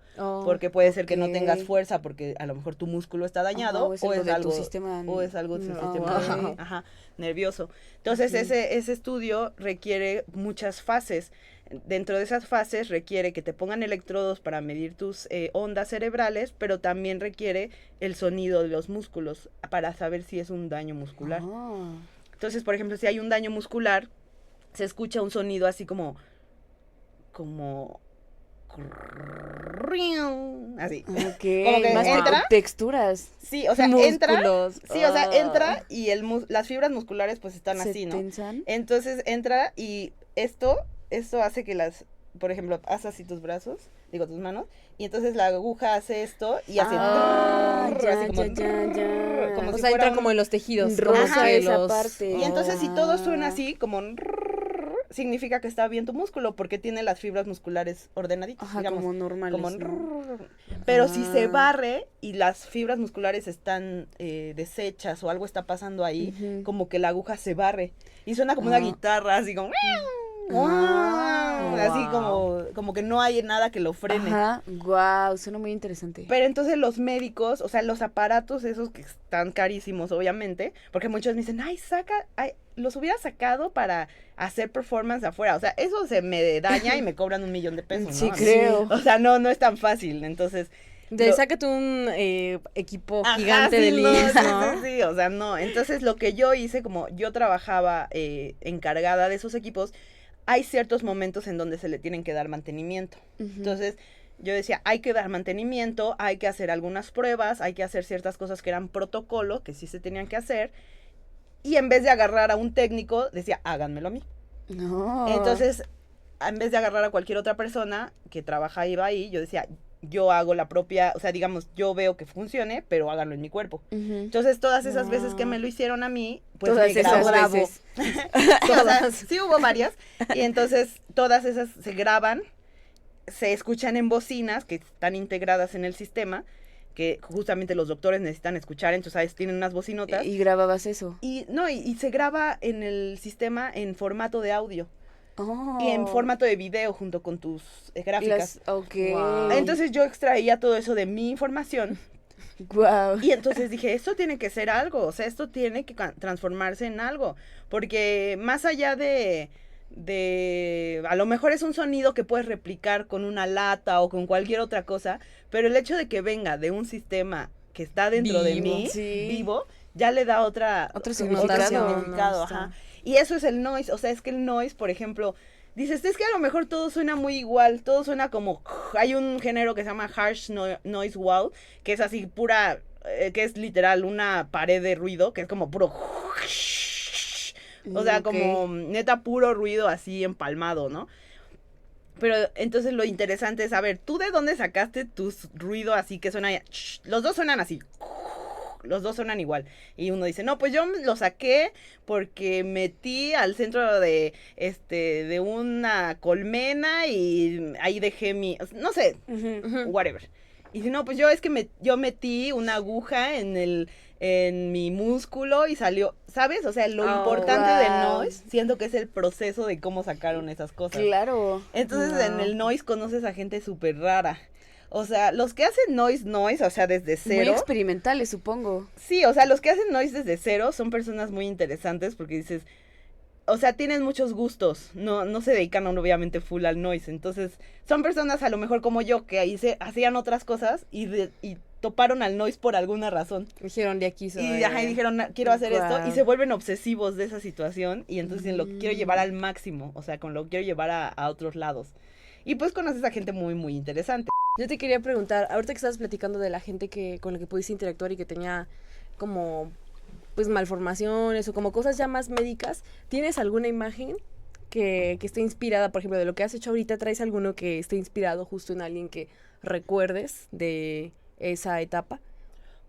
porque puede ser que no tengas fuerza porque a lo mejor tu músculo está dañado, o es algo del sistema nervioso. Entonces ese estudio requiere muchas fases. Dentro de esas fases requiere que te pongan electrodos para medir tus ondas cerebrales, pero también requiere el sonido de los músculos para saber si es un daño muscular. Entonces, por ejemplo, si hay un daño muscular, se escucha un sonido así como así. Okay. Como que más entra texturas. Sí, o sea, entra. Sí, o sea, entra y las fibras musculares pues están así, ¿no? Tensan. Entonces entra y esto hace que por ejemplo, haz así tus brazos, tus manos, y entonces la aguja hace esto y hace así como como o sea, entra como en los tejidos, rosa esa parte. Y entonces si todo suena así como significa que está bien tu músculo porque tiene las fibras musculares ordenaditas, digamos, como normales, pero si se barre y las fibras musculares están deshechas o algo está pasando ahí, como que la aguja se barre y suena como una guitarra, así como así como que no hay nada que lo frene. Wow, suena muy interesante. Pero entonces los médicos, o sea, los aparatos esos que están carísimos, obviamente, porque muchos me dicen, los hubiera sacado para hacer performance afuera. O sea, eso se me daña y me cobran $1,000,000, ¿no? Sí, creo. O sea, no es tan fácil. Entonces, sácate un equipo gigante de LIS, ¿no? Sí, o sea, no. Entonces, lo que yo hice, como yo trabajaba encargada de esos equipos, hay ciertos momentos en donde se le tienen que dar mantenimiento. Entonces, yo decía, hay que dar mantenimiento, hay que hacer algunas pruebas, hay que hacer ciertas cosas que eran protocolo, que sí se tenían que hacer. Y en vez de agarrar a un técnico, decía, háganmelo a mí. No. Entonces, en vez de agarrar a cualquier otra persona que iba ahí, yo decía, yo hago la propia, o sea, digamos, yo veo que funcione, pero háganlo en mi cuerpo. Entonces, todas esas veces que me lo hicieron a mí, pues todas esas veces. Sí hubo varias. Y entonces, todas esas se graban, se escuchan en bocinas que están integradas en el sistema, que justamente los doctores necesitan escuchar, entonces ¿sabes? Tienen unas bocinotas. ¿Y grababas eso? Y se graba en el sistema en formato de audio. Y en formato de video junto con tus gráficas. Wow. Entonces yo extraía todo eso de mi información. Wow. Y entonces dije, esto tiene que ser algo, o sea, esto tiene que transformarse en algo. Porque más allá de a lo mejor es un sonido que puedes replicar con una lata o con cualquier otra cosa, pero el hecho de que venga de un sistema que está dentro de mí, vivo, ya le da otro significado. Ajá. Y eso es el noise, o sea, es que el noise, por ejemplo, dices, es que a lo mejor todo suena muy igual, todo suena como, hay un género que se llama harsh noise wall, que es así pura, que es literal una pared de ruido, que es como puro, o sea, como neta puro ruido así empalmado, ¿no? Pero entonces lo interesante es saber, ¿tú de dónde sacaste tu ruido así que suena? Los dos suenan así. Los dos suenan igual. Y uno dice, no, pues yo lo saqué porque metí al centro de una colmena y ahí dejé no sé, whatever. Y si no, pues yo es que yo metí una aguja en mi músculo y salió, ¿sabes? O sea, lo importante del noise, siento que es el proceso de cómo sacaron esas cosas. Claro. Entonces en el noise conoces a gente súper rara. O sea, los que hacen noise, o sea, desde cero. Muy experimentales, supongo. Sí, o sea, los que hacen noise desde cero son personas muy interesantes porque dices, o sea, tienen muchos gustos, no se dedican obviamente full al noise, entonces son personas a lo mejor como yo que ahí hacían otras cosas y toparon al noise por alguna razón. Dijeron, de aquí soy. Y dijeron, quiero hacer esto, y se vuelven obsesivos de esa situación, y entonces lo quiero llevar al máximo, o sea, lo quiero llevar a otros lados. Y pues conoces a gente muy, muy interesante. Yo te quería preguntar, ahorita que estabas platicando de la gente con la que pudiste interactuar y que tenía como pues malformaciones o como cosas ya más médicas, ¿tienes alguna imagen que esté inspirada, por ejemplo, de lo que has hecho ahorita? ¿Traes alguno que esté inspirado justo en alguien que recuerdes de esa etapa?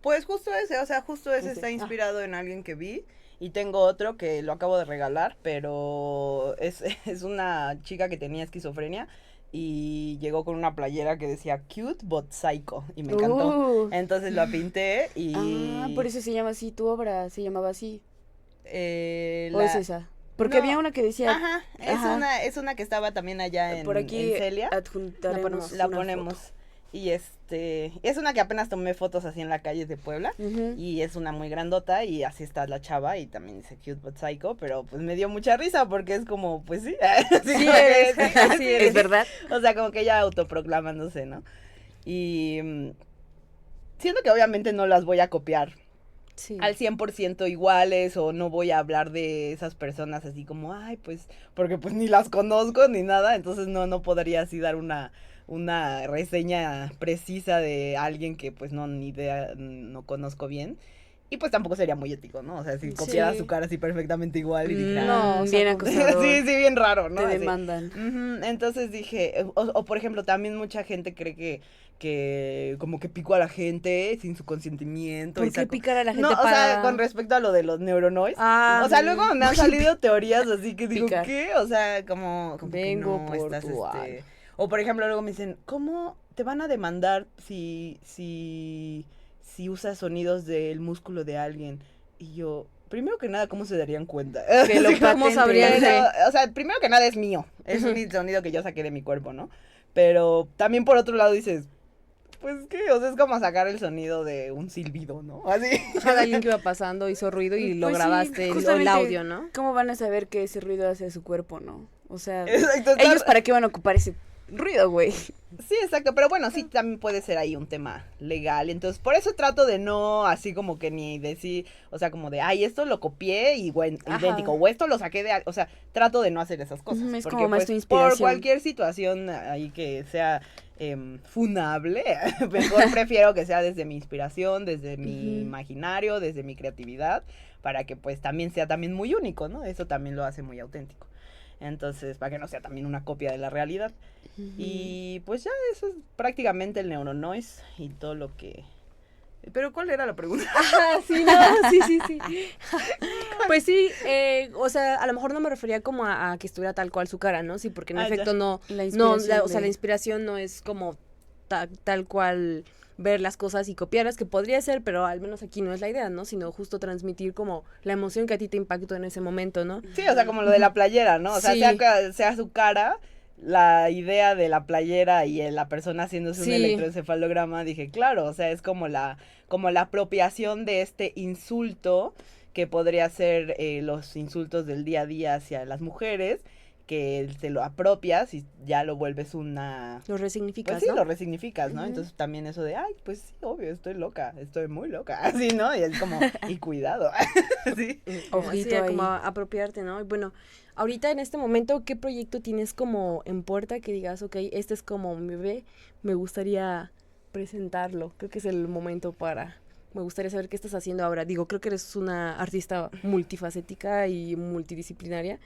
Pues justo ese está inspirado en alguien que vi. Y tengo otro que lo acabo de regalar, pero es una chica que tenía esquizofrenia y llegó con una playera que decía cute but psycho y me encantó. Entonces la pinté y... Ah, por eso se llama así, tu obra se llamaba así. ¿O es esa? Porque no, había una que decía... Ajá, es una que estaba también allá por aquí en Celia. Adjuntaremos la ponemos. Foto. Y es una que apenas tomé fotos así en la calle de Puebla. Y es una muy grandota y así está la chava y también dice cute but psycho, pero pues me dio mucha risa porque es como, pues sí. Sí, es verdad. O sea, como que ella autoproclamándose, ¿no? Y siento que obviamente no las voy a copiar al 100% iguales o no voy a hablar de esas personas así como, ay, pues, porque pues ni las conozco ni nada, entonces no podría así dar una reseña precisa de alguien que pues ni idea, no conozco bien. Y pues tampoco sería muy ético, ¿no? O sea, si copiara su cara así perfectamente igual y dijera... No, bien acosador. Sí, bien raro, ¿no? Te demandan. Entonces dije, o por ejemplo, también mucha gente cree que como que pico a la gente sin su consentimiento. ¿Por qué picar a la gente? No, o sea, con respecto a lo de los neuronoise. O sea, luego me han salido teorías así que digo, ¿qué? O sea, como vengo que no, por estás tu O por ejemplo, luego me dicen, ¿cómo te van a demandar si usas sonidos del músculo de alguien? Y yo, primero que nada, ¿cómo se darían cuenta? Que lo ¿Cómo sabrían? O sea, primero que nada es mío. Es un sonido que yo saqué de mi cuerpo, ¿no? Pero también por otro lado dices, pues qué, o sea, es como sacar el sonido de un silbido, ¿no? Así. Cada alguien que iba pasando hizo ruido y lo grabaste el audio, ¿no? ¿Cómo van a saber que ese ruido hace su cuerpo, no? O sea, exacto, ¿ellos para qué van a ocupar ese ruido, güey? Sí, exacto, pero bueno, sí también puede ser ahí un tema legal, entonces por eso trato de no así como que ni decir, o sea, como de, ay, esto lo copié y bueno, idéntico, o esto lo saqué de, o sea, trato de no hacer esas cosas. Es porque, como más pues, tu inspiración. por cualquier situación ahí que sea funable, mejor prefiero que sea desde mi inspiración, desde mi imaginario, desde mi creatividad, para que pues también sea también muy único, ¿no? Eso también lo hace muy auténtico. Entonces, para que no sea también una copia de la realidad. Y pues ya eso es prácticamente el neuronoise y todo lo que... ¿Pero cuál era la pregunta? Sí, no, sí. Pues sí, o sea, a lo mejor no me refería como a que estuviera tal cual su cara, ¿no? Sí, porque en efecto la inspiración no es como tal cual ver las cosas y copiarlas, que podría ser, pero al menos aquí no es la idea, ¿no? Sino justo transmitir como la emoción que a ti te impactó en ese momento, ¿no? Sí, o sea, como lo de la playera, ¿no? O sea, sea su cara, la idea de la playera y la persona haciéndose un electroencefalograma, dije, claro, o sea, es como la apropiación de este insulto que podría ser los insultos del día a día hacia las mujeres, que te lo apropias y ya lo vuelves lo resignificas, pues sí, ¿no? lo resignificas, ¿no? Entonces también eso de, ay, pues sí, obvio, estoy muy loca, así, ¿no? Y es como, y cuidado, sí. Ojito ahí. Como apropiarte, ¿no? Y bueno, ahorita en este momento, ¿qué proyecto tienes como en puerta que digas, ok, este es como mi bebé, me gustaría presentarlo? Creo que es el momento me gustaría saber qué estás haciendo ahora. Digo, creo que eres una artista multifacética y multidisciplinaria.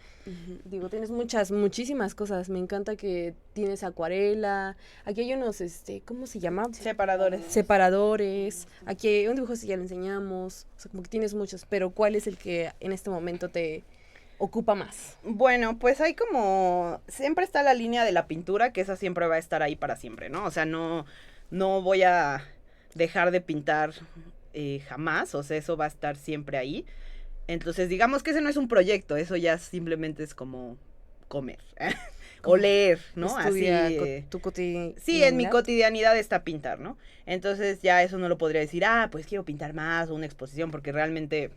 Digo, tienes muchísimas cosas. Me encanta que tienes acuarela. Aquí hay unos, ¿cómo se llama? Separadores. Aquí hay un dibujo, si ya lo enseñamos. O sea, como que tienes muchos. Pero ¿cuál es el que en este momento te ocupa más? Bueno, pues hay como... Siempre está la línea de la pintura, que esa siempre va a estar ahí para siempre, ¿no? O sea, no no voy a dejar de pintar jamás, o sea, eso va a estar siempre ahí. Entonces, digamos que ese no es un proyecto, eso ya simplemente es como comer o leer, ¿no? Estudia Así, tu cotidianidad. sí, en mi cotidianidad está pintar, ¿no? Entonces ya eso no lo podría decir, pues quiero pintar más o una exposición, porque realmente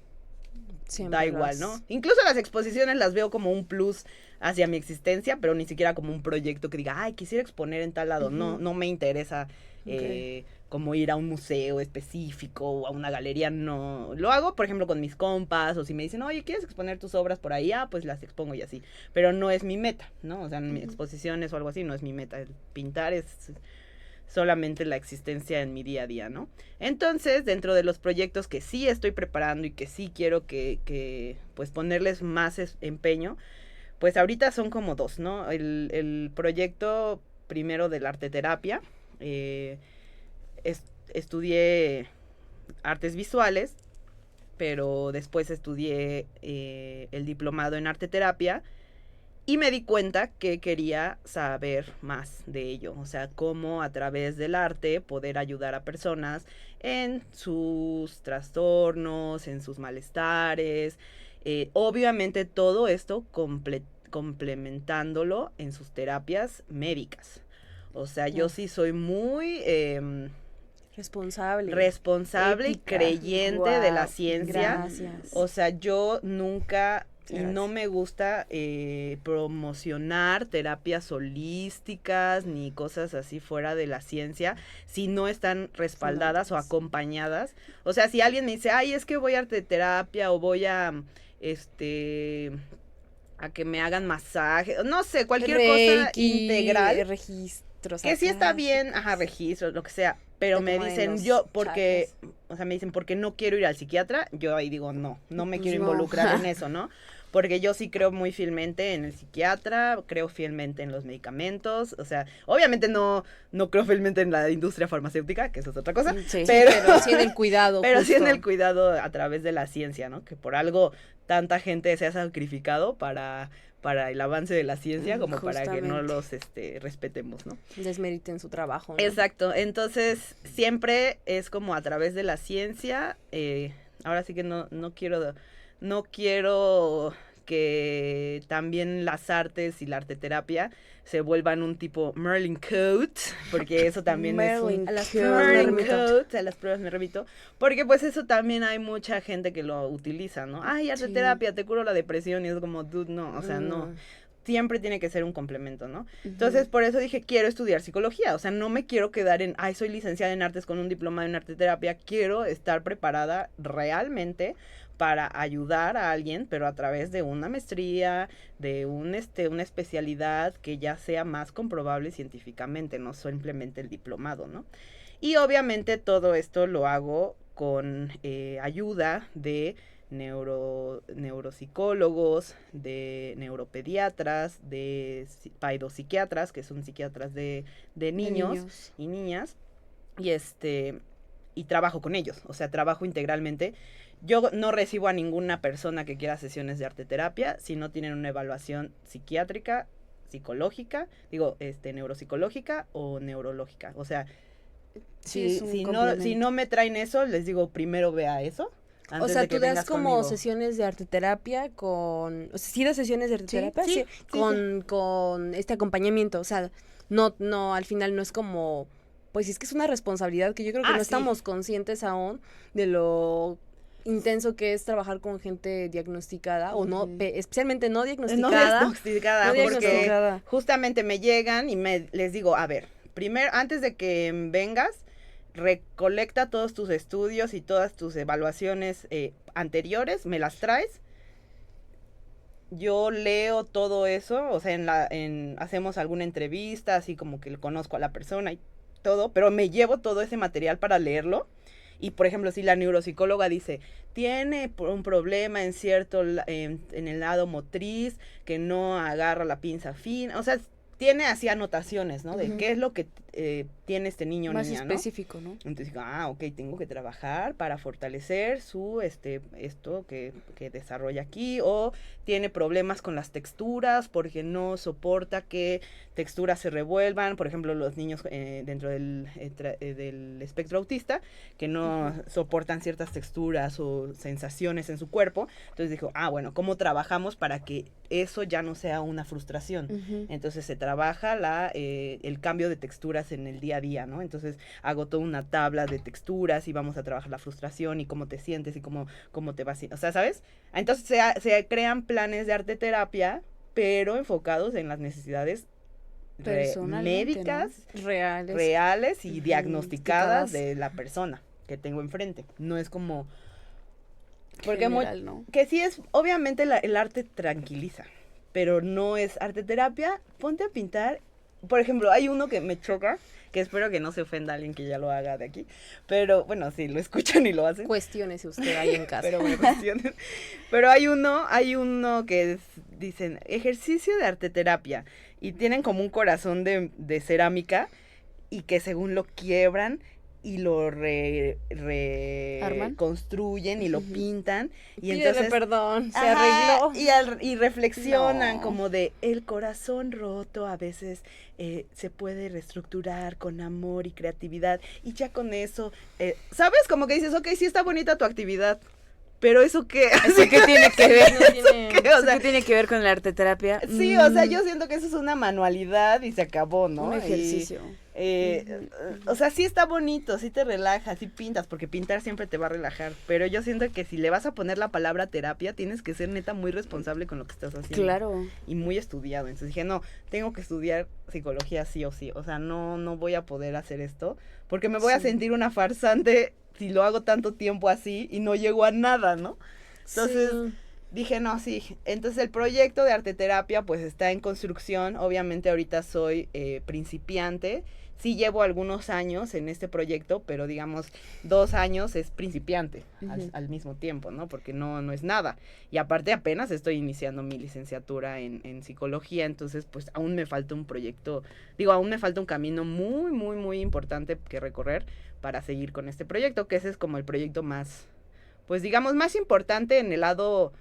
Siempre da igual, ¿no? Incluso las exposiciones las veo como un plus hacia mi existencia, pero ni siquiera como un proyecto que diga, quisiera exponer en tal lado. No me interesa como ir a un museo específico o a una galería, no. Lo hago, por ejemplo, con mis compas, o si me dicen, oye, ¿quieres exponer tus obras por ahí? Pues las expongo y así. Pero no es mi meta, ¿no? O sea, en mis exposiciones o algo así no es mi meta. El pintar es solamente la existencia en mi día a día, ¿no? Entonces, dentro de los proyectos que sí estoy preparando y que sí quiero que pues ponerles más empeño, pues ahorita son como dos, ¿no? El proyecto primero de la arteterapia, estudié artes visuales, pero después estudié el diplomado en arteterapia y me di cuenta que quería saber más de ello, o sea, cómo a través del arte poder ayudar a personas en sus trastornos, en sus malestares, obviamente todo esto complementándolo en sus terapias médicas. O sea, yo sí soy muy responsable ética, y creyente de la ciencia. Gracias. O sea, yo nunca... Y no me gusta promocionar terapias holísticas ni cosas así fuera de la ciencia si no están respaldadas o acompañadas. O sea, si alguien me dice, es que voy a arteterapia o voy a que me hagan masaje, no sé, cualquier cosa integral. Registros. Que sí está bien, registros, lo que sea. Pero me dicen, me dicen, porque no quiero ir al psiquiatra, yo ahí digo, no me quiero involucrar en eso, ¿no? Porque yo sí creo muy fielmente en el psiquiatra, creo fielmente en los medicamentos, o sea, obviamente no creo fielmente en la industria farmacéutica, que eso es otra cosa, sí, pero sí en el cuidado. Pero justo. Sí en el cuidado a través de la ciencia, ¿no? Que por algo tanta gente se ha sacrificado para el avance de la ciencia, como para que no los respetemos, ¿no? Desmeriten su trabajo, ¿no? Exacto, entonces siempre es como a través de la ciencia, ahora sí que no quiero que también las artes y la arteterapia se vuelvan un tipo Merlin Code, porque eso también Merlin a las pruebas me remito, porque pues eso también hay mucha gente que lo utiliza, ¿no? Arteterapia, te curo la depresión, y es como, dude, no, o sea, no. Siempre tiene que ser un complemento, ¿no? Entonces, por eso dije, quiero estudiar psicología, o sea, no me quiero quedar en, soy licenciada en artes con un diploma en arteterapia, quiero estar preparada realmente para ayudar a alguien, pero a través de una maestría, de una especialidad que ya sea más comprobable científicamente, no simplemente el diplomado, ¿no? Y obviamente todo esto lo hago con ayuda de neuropsicólogos, de neuropediatras, de paidopsiquiatras, que son psiquiatras de niños y niñas, y trabajo con ellos, o sea, trabajo integralmente. Yo no recibo a ninguna persona que quiera sesiones de arteterapia si no tienen una evaluación psiquiátrica, psicológica, neuropsicológica o neurológica. O sea, si no me traen eso, les digo, primero vea eso. O sea, tú das como sesiones de arteterapia ¿sí das sesiones de arteterapia? Sí, con este acompañamiento, o sea, no, al final no es como, pues es que es una responsabilidad que yo creo que no estamos conscientes aún de lo intenso que es trabajar con gente diagnosticada o no, especialmente no diagnosticada. Porque justamente me llegan y les digo, a ver, primero, antes de que vengas, recolecta todos tus estudios y todas tus evaluaciones anteriores, me las traes. Yo leo todo eso, o sea, hacemos alguna entrevista, así como que conozco a la persona y todo, pero me llevo todo ese material para leerlo. Y, por ejemplo, si la neuropsicóloga dice, tiene un problema en el lado motriz, que no agarra la pinza fina, o sea, tiene así anotaciones, ¿no? De qué es lo que tiene este niño o Más niña, específico, ¿no? Entonces digo, ok, tengo que trabajar para fortalecer esto que desarrolla aquí, o tiene problemas con las texturas porque no soporta que texturas se revuelvan, por ejemplo, los niños dentro del espectro autista, que no soportan ciertas texturas o sensaciones en su cuerpo. Entonces dijo, bueno, ¿cómo trabajamos para que eso ya no sea una frustración? Entonces se trabaja el cambio de texturas en el día a día, ¿no? Entonces hago toda una tabla de texturas y vamos a trabajar la frustración y cómo te sientes y cómo te vas, o sea, ¿sabes? Entonces se crean planes de arte terapia, pero enfocados en las necesidades médicas, ¿no? reales y diagnosticadas de la persona que tengo enfrente. No es como... Porque general, ¿no? Que sí es, obviamente el arte tranquiliza, pero no es arte terapia. Ponte a pintar. Por ejemplo, hay uno que me choca, que espero que no se ofenda a alguien que ya lo haga de aquí, pero bueno, sí, lo escuchan y lo hacen. Cuestiónese usted ahí en casa. Pero bueno, cuestiones. Pero hay uno que dicen ejercicio de arte terapia y tienen como un corazón de cerámica y que según lo quiebran y lo construyen y lo pintan y pídele entonces perdón, se arregló y reflexionan como de el corazón roto a veces se puede reestructurar con amor y creatividad y ya con eso ¿sabes? Como que dices, ok, sí está bonita tu actividad, pero ¿eso qué? ¿Eso qué tiene que ver? ¿Qué tiene que ver con la arte terapia? Sí, o sea, yo siento que eso es una manualidad y se acabó, ¿no? Un ejercicio. O sea, sí está bonito, sí te relaja, sí pintas, porque pintar siempre te va a relajar, pero yo siento que si le vas a poner la palabra terapia, tienes que ser neta muy responsable con lo que estás haciendo. Claro. Y muy estudiado. Entonces dije, no, tengo que estudiar psicología sí o sí, o sea, no voy a poder hacer esto, porque me voy a sentir una farsante si lo hago tanto tiempo así y no llego a nada, ¿no? Entonces... Sí. Dije, no, sí. Entonces el proyecto de arte terapia pues está en construcción. Obviamente ahorita soy principiante. Sí llevo algunos años en este proyecto, pero digamos 2 años es principiante al mismo tiempo, ¿no? Porque no es nada. Y aparte apenas estoy iniciando mi licenciatura en psicología, entonces pues aún me falta un proyecto, aún me falta un camino muy, muy, muy importante que recorrer para seguir con este proyecto, que ese es como el proyecto más, pues digamos, más importante en el lado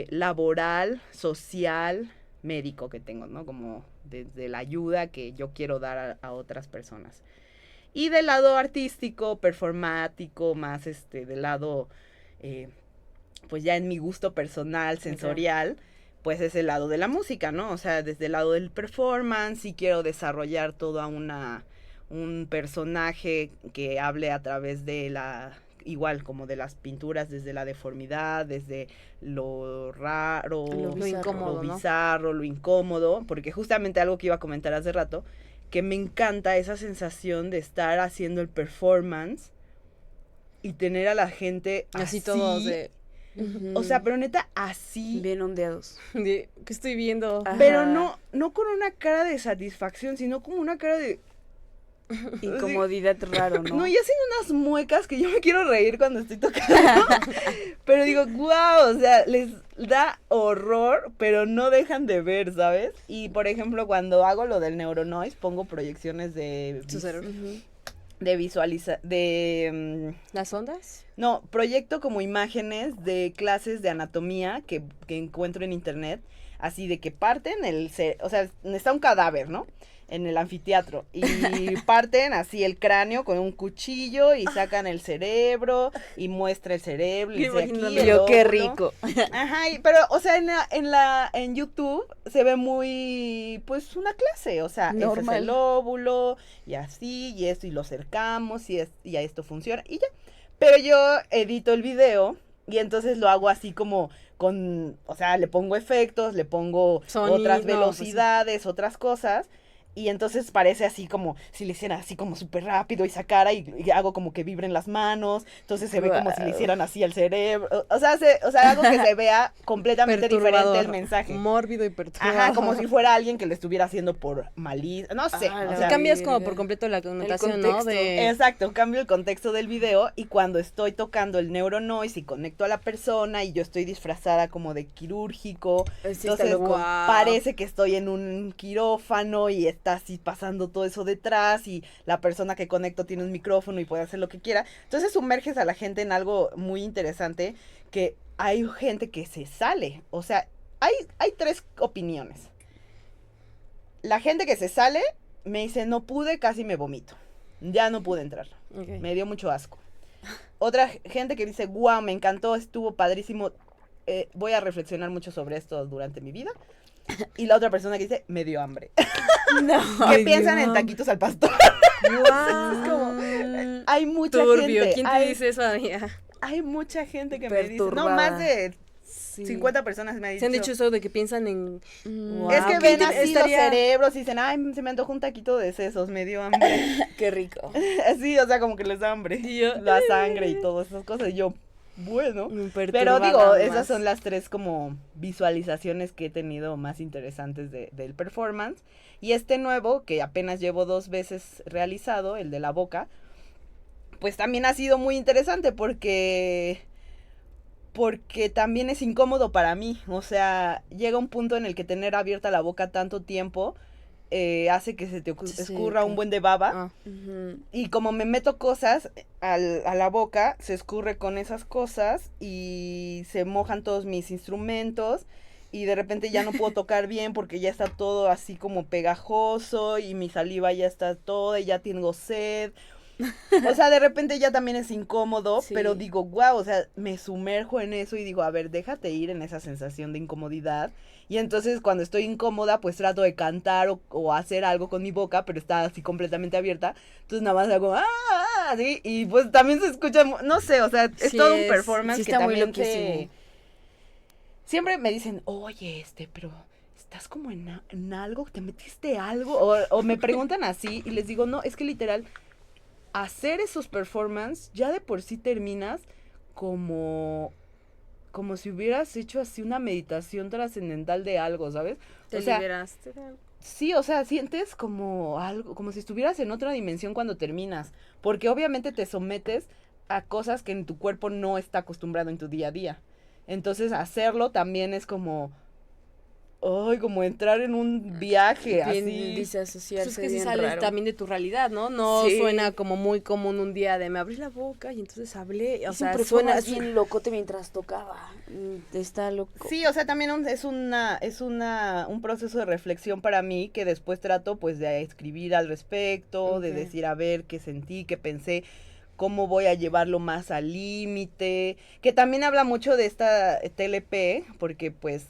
laboral, social, médico que tengo, ¿no? Como desde la ayuda que yo quiero dar a otras personas. Y del lado artístico, performático, más del lado, pues ya en mi gusto personal, sensorial, pues es el lado de la música, ¿no? O sea, desde el lado del performance, sí quiero desarrollar todo un personaje que hable a través de igual como de las pinturas, desde la deformidad, desde lo raro, lo incómodo, lo bizarro, ¿no? Lo incómodo, porque justamente algo que iba a comentar hace rato, que me encanta esa sensación de estar haciendo el performance y tener a la gente así todos o sea, pero neta así. Bien ondeados. ¿Qué estoy viendo? Ajá. Pero no con una cara de satisfacción, sino como una cara de... incomodidad raro, ¿no? No, y hacen unas muecas que yo me quiero reír cuando estoy tocando. Pero digo, wow, o sea, les da horror, pero no dejan de ver, ¿sabes? Y por ejemplo, cuando hago lo del neuronoise, pongo proyecciones de visualización, ¿las ondas? No, proyecto como imágenes de clases de anatomía que encuentro en internet, así de que parten o sea, está un cadáver, ¿no? En el anfiteatro y parten así el cráneo con un cuchillo y sacan el cerebro y muestra el cerebro y dice aquí el yo qué óvulo. rico. Ajá, pero o sea, en YouTube se ve muy pues una clase, o sea, ese es el óvulo y así y esto y lo cercamos y a esto funciona y ya. Pero yo edito el video y entonces lo hago así como o sea, le pongo efectos, le pongo otras velocidades, otras cosas. Y entonces parece así como si le hicieran así como súper rápido y sacara y hago como que vibren las manos. Entonces se ve como si le hicieran así al cerebro. O sea, hago que se vea completamente diferente el mensaje. Mórbido y perturbador. Ajá, como si fuera alguien que lo estuviera haciendo por malicia. No sé. O sea, cambias como por completo la connotación, ¿no? Exacto, cambio el contexto del video y cuando estoy tocando el neuronoise y conecto a la persona y yo estoy disfrazada como de quirúrgico. Sí, entonces parece que estoy en un quirófano y está así pasando todo eso detrás y la persona que conecto tiene un micrófono y puede hacer lo que quiera. Entonces sumerges a la gente en algo muy interesante, que hay gente que se sale. O sea, hay 3 opiniones. La gente que se sale me dice, no pude, casi me vomito. Ya no pude entrar. Okay. Me dio mucho asco. Otra gente que dice, guau, me encantó, estuvo padrísimo. Voy a reflexionar mucho sobre esto durante mi vida. Y la otra persona que dice, me dio hambre. No. Que piensan en taquitos al pastor. Wow. Es como, hay mucha Turbio. gente. ¿Quién te dice eso, amiga? Hay mucha gente que me dice, no, Perturbada. más de Sí. 50 personas me han dicho. Se han dicho eso de que piensan en... Wow, Es que qué ven así estaría- los cerebros y dicen, ay, se me antojó un taquito de sesos, me dio hambre. Qué rico. Así, o sea, como que les da hambre. Y yo, La sangre y todas esas cosas. Y yo, bueno. Pero perturbada digo, esas más. son las 3 como visualizaciones que he tenido más interesantes del performance. Y este nuevo, que apenas llevo 2 veces realizado, el de la boca, pues también ha sido muy interesante porque también es incómodo para mí. O sea, llega un punto en el que tener abierta la boca tanto tiempo hace que se te Sí, escurra ok. un buen de baba. Ah. Ujú. Y como me meto cosas a la boca, se escurre con esas cosas y se mojan todos mis instrumentos y de repente ya no puedo tocar bien porque ya está todo así como pegajoso y mi saliva ya está toda y ya tengo sed. O sea, de repente ya también es incómodo, Sí. pero digo, wow, o sea, me sumerjo en eso y digo, a ver, déjate ir en esa sensación de incomodidad. Y entonces cuando estoy incómoda, pues trato de cantar o hacer algo con mi boca, pero está así completamente abierta. Entonces nada más hago, así, y pues también se escucha, no sé, o sea, es Sí, todo un es- performance sí que está muy también loquísimo. Siempre me dicen, oye, pero estás como en algo, ¿te metiste algo? O me preguntan así y les digo, no, es que literal, hacer esos performances ya de por sí terminas como si hubieras hecho así una meditación trascendental de algo, ¿sabes? Te O sea, liberaste de algo. sí, o sea, sientes como algo, como si estuvieras en otra dimensión cuando terminas, porque obviamente te sometes a cosas que en tu cuerpo no está acostumbrado en tu día a día. Entonces, hacerlo también es como, ay, como entrar en un viaje Bien así. Pues disasociarse, es que si bien sales raro. también de tu realidad, ¿no? No Sí. suena como muy común un día de me abrí la boca y entonces hablé. O Es sea, un suena performance bien locote mientras tocaba. Está loco. Sí, o sea, también un proceso de reflexión para mí que después trato pues de escribir al respecto, de Ok. decir a ver qué sentí, qué pensé, cómo voy a llevarlo más al límite, que también habla mucho de esta TLP, porque pues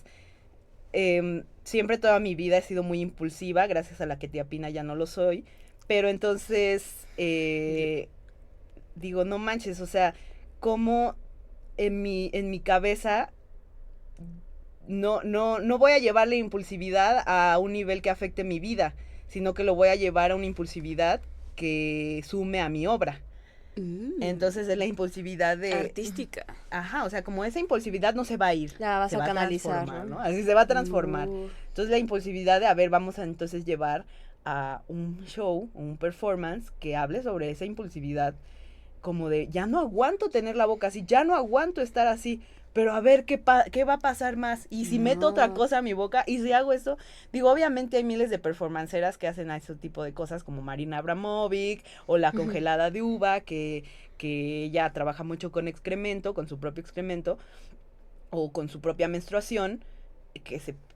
siempre toda mi vida he sido muy impulsiva, gracias a la quetiapina ya no lo soy, pero entonces digo, no manches, o sea, cómo en mi cabeza no voy a llevar la impulsividad a un nivel que afecte mi vida, sino que lo voy a llevar a una impulsividad que sume a mi obra. Entonces es la impulsividad de... Artística. Ajá, o sea, como esa impulsividad no se va a ir. La vas se a va canalizar, transformar, ¿no? Así se va a transformar. No. Entonces la impulsividad de, a ver, vamos a entonces llevar a un show, un performance que hable sobre esa impulsividad, como de, ya no aguanto tener la boca así, ya no aguanto estar así, pero a ver qué va a pasar más. Y si meto otra No. cosa a mi boca, y si hago esto, digo, obviamente hay miles de performanceras que hacen ese tipo de cosas, como Marina Abramovic, o la congelada de uva, que ella trabaja mucho con excremento, con su propio excremento, o con su propia menstruación,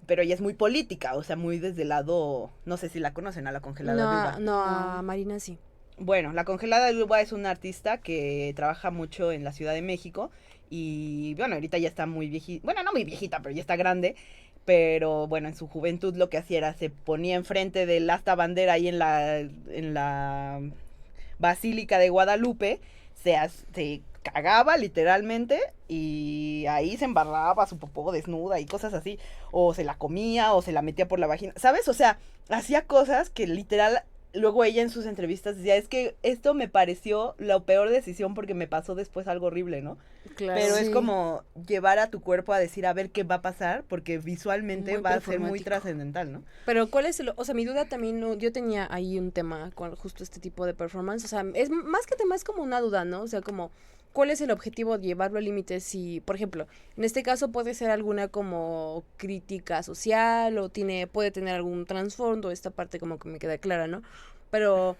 pero ella es muy política, o sea, muy desde el lado, no sé si la conocen, a la congelada de uva. No, a Marina sí. Bueno, la congelada de uva es una artista que trabaja mucho en la Ciudad de México y bueno, ahorita ya está muy viejita, bueno, no muy viejita, pero ya está grande, pero bueno, en su juventud lo que hacía era se ponía enfrente del asta bandera ahí en la Basílica de Guadalupe, se cagaba literalmente y ahí se embarraba su popó desnuda y cosas así, o se la comía o se la metía por la vagina, ¿sabes? O sea, hacía cosas que literal. Luego ella en sus entrevistas decía, es que esto me pareció la peor decisión porque me pasó después algo horrible, ¿no? Claro. Pero Sí. es como llevar a tu cuerpo a decir a ver qué va a pasar porque visualmente Muy va a ser muy performático. trascendental, ¿no? Pero ¿cuál es o sea, mi duda también, yo tenía ahí un tema con justo este tipo de performance, o sea, es más que tema, es como una duda, ¿no? O sea, como, ¿cuál es el objetivo de llevarlo al límite? Si, por ejemplo, en este caso puede ser alguna como crítica social o puede tener algún trasfondo, esta parte como que me queda clara, ¿no? Pero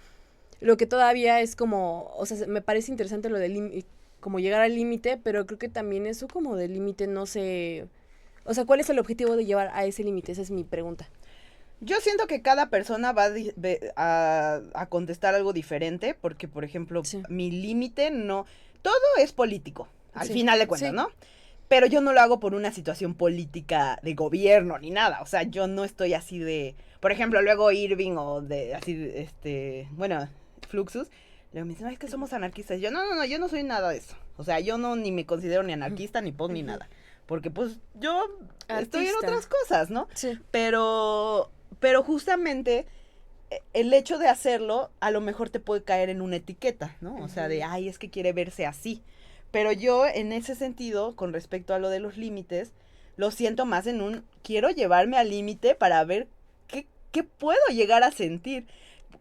lo que todavía es como, o sea, me parece interesante lo del como llegar al límite, pero creo que también eso como del límite no sé, o sea, ¿cuál es el objetivo de llevar a ese límite? Esa es mi pregunta. Yo siento que cada persona va a contestar algo diferente, porque, por ejemplo, Sí. mi límite no... Todo es político, al Sí, final de cuentas, sí. ¿no? Pero yo no lo hago por una situación política de gobierno ni nada. O sea, yo no estoy así de... Por ejemplo, luego Irving o de así, bueno, Fluxus, luego me dicen, "Ay, es que somos anarquistas". Yo, no, yo no soy nada de eso. O sea, yo no ni me considero ni anarquista, ni post, ni nada. Porque, pues, yo estoy en Artista. otras cosas, ¿no? Sí. Pero justamente el hecho de hacerlo a lo mejor te puede caer en una etiqueta, ¿no? O sea, de, ay, es que quiere verse así. Pero yo en ese sentido, con respecto a lo de los límites, lo siento más en quiero llevarme al límite para ver qué puedo llegar a sentir.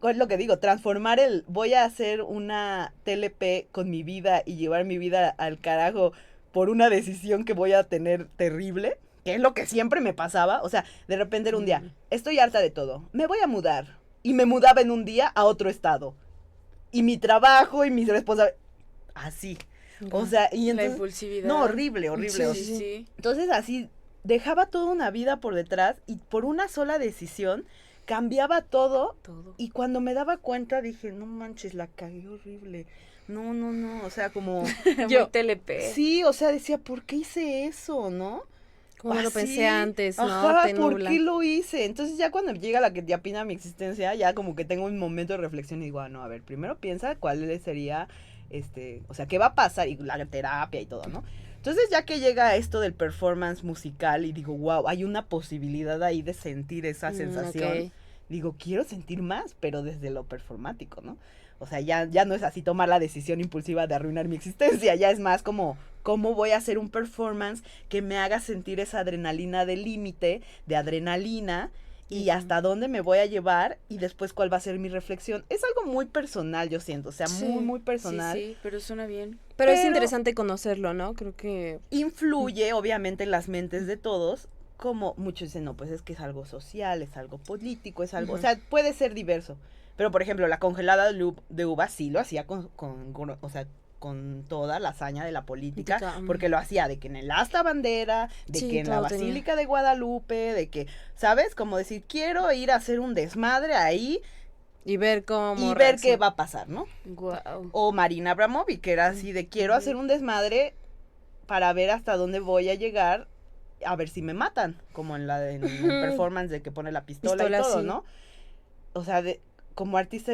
Es lo que digo, transformar voy a hacer una TLP con mi vida y llevar mi vida al carajo por una decisión que voy a tener terrible, que es lo que siempre me pasaba. O sea, de repente era un día, estoy harta de todo, me voy a mudar. Y me mudaba en un día a otro estado. Y mi trabajo y mis responsabilidades, así. O sea, y La entonces... impulsividad. No, horrible. Sí, o sí, sea, sí. entonces así, dejaba toda una vida por detrás y por una sola decisión cambiaba todo. Todo. Y cuando me daba cuenta dije, no manches, la cagué horrible. No, o sea, como... Muy TLP. Sí, o sea, decía, ¿por qué hice eso, no? Como no lo Así, pensé antes, ¿no? Ajá, Te ¿por nubla. qué lo hice? Entonces ya cuando llega la que te apina mi existencia, ya como que tengo un momento de reflexión y digo, no, a ver, primero piensa cuál sería, o sea, qué va a pasar y la terapia y todo, ¿no? Entonces ya que llega esto del performance musical y digo, wow, hay una posibilidad ahí de sentir esa sensación. Ok. Digo, quiero sentir más, pero desde lo performático, ¿no? O sea, ya no es así tomar la decisión impulsiva de arruinar mi existencia, ya es más como, ¿cómo voy a hacer un performance que me haga sentir esa adrenalina de límite, de adrenalina, y hasta dónde me voy a llevar, y después cuál va a ser mi reflexión? Es algo muy personal, yo siento, o sea, Sí, muy personal. Sí, pero suena bien. Pero es Pero- interesante conocerlo, ¿no? Creo que... Influye, obviamente, en las mentes de todos, como muchos dicen, no, pues es que es algo social, es algo político, es algo, o sea, puede ser diverso. Pero, por ejemplo, la congelada de uva sí lo hacía o sea, con toda la hazaña de la política, porque lo hacía de que en el asta bandera, de Sí, que en la todo tenía. Basílica de Guadalupe, de que, ¿sabes? Como decir, quiero ir a hacer un desmadre ahí Y ver cómo... y ver qué va a pasar, ¿no? Guau. O Marina Abramovic, que era así de quiero hacer un desmadre para ver hasta dónde voy a llegar, a ver si me matan, como en el performance de que pone la pistola y todo, sí. ¿no? O sea, como artista,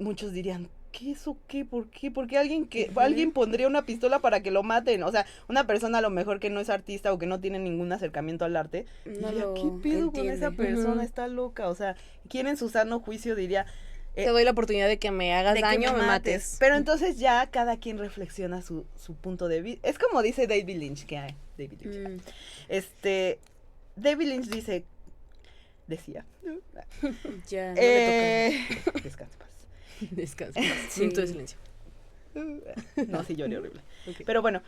muchos dirían, ¿qué eso qué? ¿Por qué? ¿Por qué alguien pondría una pistola para que lo maten? O sea, una persona a lo mejor que no es artista o que no tiene ningún acercamiento al arte, No diría, lo ¿qué pedo con esa entiende. persona? Está loca. O sea, ¿quién en su sano juicio diría, Te doy la oportunidad de que me hagas de que daño o me mates. Pero entonces ya cada quien reflexiona su punto de vista. Es como dice David Lynch, que hay David Lynch. David Lynch decía, Ya, no le descansa paz. Descansa. Sí. Minuto de silencio. No, sí lloré horrible. Ok. Pero bueno,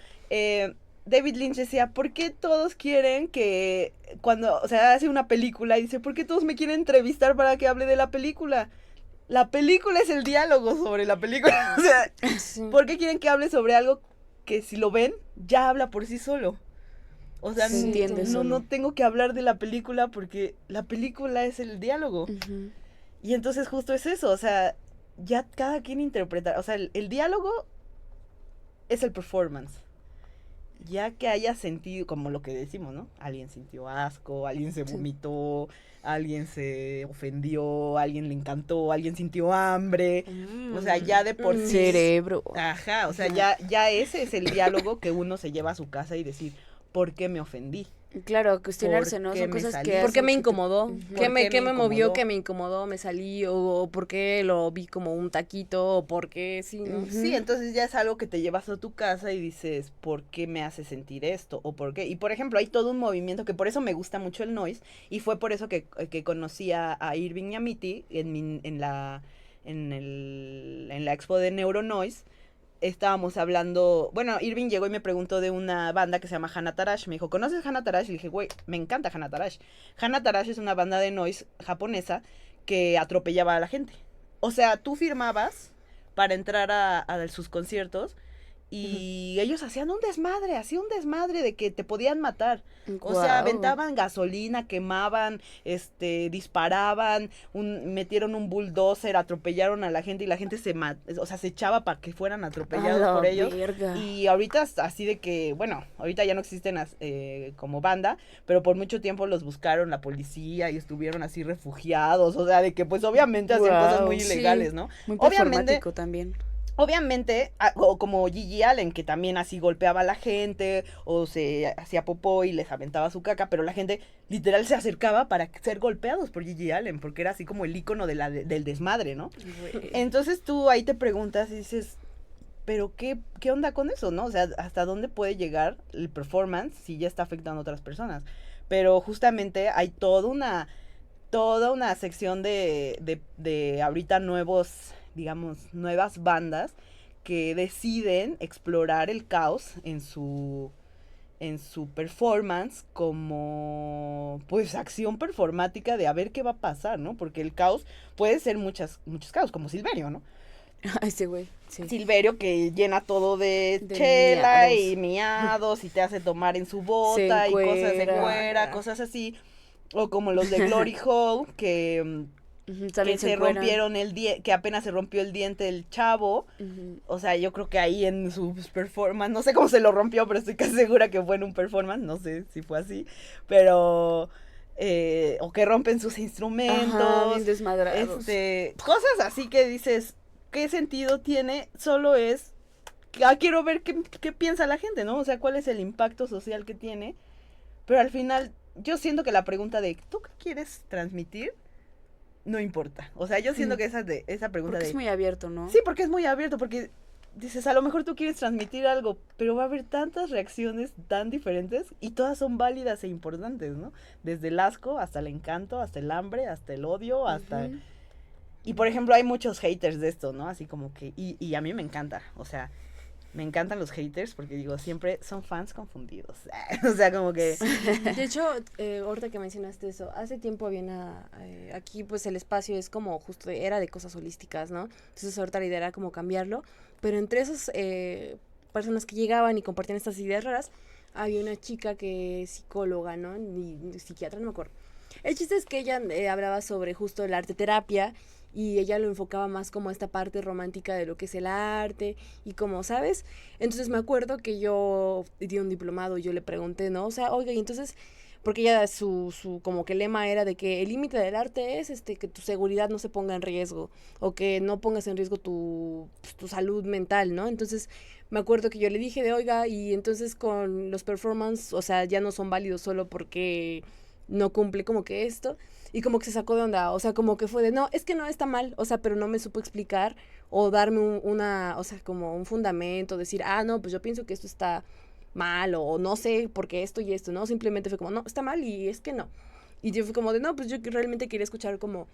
David Lynch decía, ¿por qué todos quieren que cuando, o sea, hace una película y dice, ¿por qué todos me quieren entrevistar para que hable de la película? La película es el diálogo sobre la película. O sea, Sí. ¿por qué quieren que hable sobre algo que si lo ven, ya habla por sí solo? O sea, Se entiende no solo. tengo que hablar de la película porque la película es el diálogo. Ujú. Y entonces justo es eso, o sea, ya cada quien interpreta, o sea, el diálogo es el performance. Ya que haya sentido, como lo que decimos, ¿no? Alguien sintió asco, alguien se vomitó, alguien se ofendió, alguien le encantó, alguien sintió hambre. O sea, ya de por sí. Cerebro. Ajá, o sea, ya ese es el diálogo que uno se lleva a su casa y decir, ¿por qué me ofendí? Claro, cuestionarse, ¿Por ¿no? qué Son me cosas salí? que ¿Por qué hacen me que te- incomodó? Ujú. ¿Qué me me movió? incomodó? ¿Qué me incomodó? ¿Me salí? ¿O por qué lo vi como un taquito? ¿O por qué sí, no? Ujú. Sí, entonces ya es algo que te llevas a tu casa y dices, ¿por qué me hace sentir esto? ¿O por qué? Y por ejemplo, hay todo un movimiento que por eso me gusta mucho el noise y fue por eso que conocí a Irving y a Mitty en la expo de Neuronoise, estábamos hablando, bueno, Irving llegó y me preguntó de una banda que se llama Hana Tarash. Me dijo, ¿conoces Hana Tarash? Y le dije, güey, me encanta Hana Tarash. Hana Tarash es una banda de noise japonesa que atropellaba a la gente. O sea, tú firmabas para entrar a sus conciertos y ellos hacían un desmadre de que te podían matar. O sea, Guau. aventaban gasolina, quemaban, disparaban, metieron un bulldozer, atropellaron a la gente y la gente se echaba para que fueran atropellados A la por ellos. verga. Y ahorita así de que, bueno, ahorita ya no existen como banda, pero por mucho tiempo los buscaron la policía y estuvieron así refugiados, o sea, de que pues obviamente hacían Guau, cosas muy sí. ilegales, ¿no? Muy Obviamente, performático también. obviamente, o como Gigi Allen, que también así golpeaba a la gente, o se hacía popó y les aventaba su caca, pero la gente literal se acercaba para ser golpeados por Gigi Allen, porque era así como el ícono del desmadre, ¿no? Güey. Entonces tú ahí te preguntas y dices, pero ¿qué onda con eso, no? O sea, ¿hasta dónde puede llegar el performance si ya está afectando a otras personas? Pero justamente hay toda una sección de ahorita nuevas bandas que deciden explorar el caos en su performance como pues acción performática de a ver qué va a pasar, ¿no? Porque el caos puede ser muchos caos, como Silverio, ¿no? Ese güey, sí. Silverio que llena todo de De chela miados. y miados y te hace tomar en su bota Se y cosas de encuera. fuera, cosas así. O como los de Glory Hole que Ujú, también se encueran. rompieron que apenas se rompió el diente del chavo. Ujú. O sea, yo creo que ahí en su performance, no sé cómo se lo rompió, pero estoy casi segura que fue en un performance, no sé si fue así, pero o que rompen sus instrumentos, Ajá, bien desmadrados. cosas así que dices, ¿qué sentido tiene? Solo es, quiero ver qué piensa la gente, ¿no? O sea, cuál es el impacto social que tiene, pero al final yo siento que la pregunta de ¿tú qué quieres transmitir? No importa. O sea, yo siento que esa pregunta Porque de es muy abierto, ¿no? sí, porque es muy abierto, porque dices, a lo mejor tú quieres transmitir algo, pero va a haber tantas reacciones tan diferentes y todas son válidas e importantes, ¿no? Desde el asco hasta el encanto, hasta el hambre, hasta el odio, hasta... Ujú. Y por ejemplo, hay muchos haters de esto, ¿no? Así como que... Y a mí me encanta, o sea, me encantan los haters porque digo, siempre son fans confundidos. O sea, como que... De hecho, ahorita que mencionaste eso, hace tiempo había aquí pues el espacio es como justo era de cosas holísticas, ¿no? Entonces ahorita la idea era como cambiarlo, pero entre esas personas que llegaban y compartían estas ideas raras, había una chica que es psicóloga, ¿no? Ni psiquiatra, no me acuerdo. El chiste es que ella hablaba sobre justo el arte terapia y ella lo enfocaba más como esta parte romántica de lo que es el arte y como, ¿sabes? Entonces me acuerdo que yo di un diplomado y yo le pregunté, ¿no? O sea, oiga, y entonces, porque ella su como que lema era de que el límite del arte es que tu seguridad no se ponga en riesgo o que no pongas en riesgo tu salud mental, ¿no? Entonces me acuerdo que yo le dije de, oiga, y entonces con los performances, o sea, ya no son válidos solo porque no cumple como que esto, y como que se sacó de onda, o sea, como que fue de, no, es que no está mal, o sea, pero no me supo explicar o darme o sea, como un fundamento, decir, no, pues yo pienso que esto está mal o no sé por qué esto y esto, ¿no? Simplemente fue como, no, está mal y es que no. Y yo fue como de, no, pues yo realmente quería escuchar como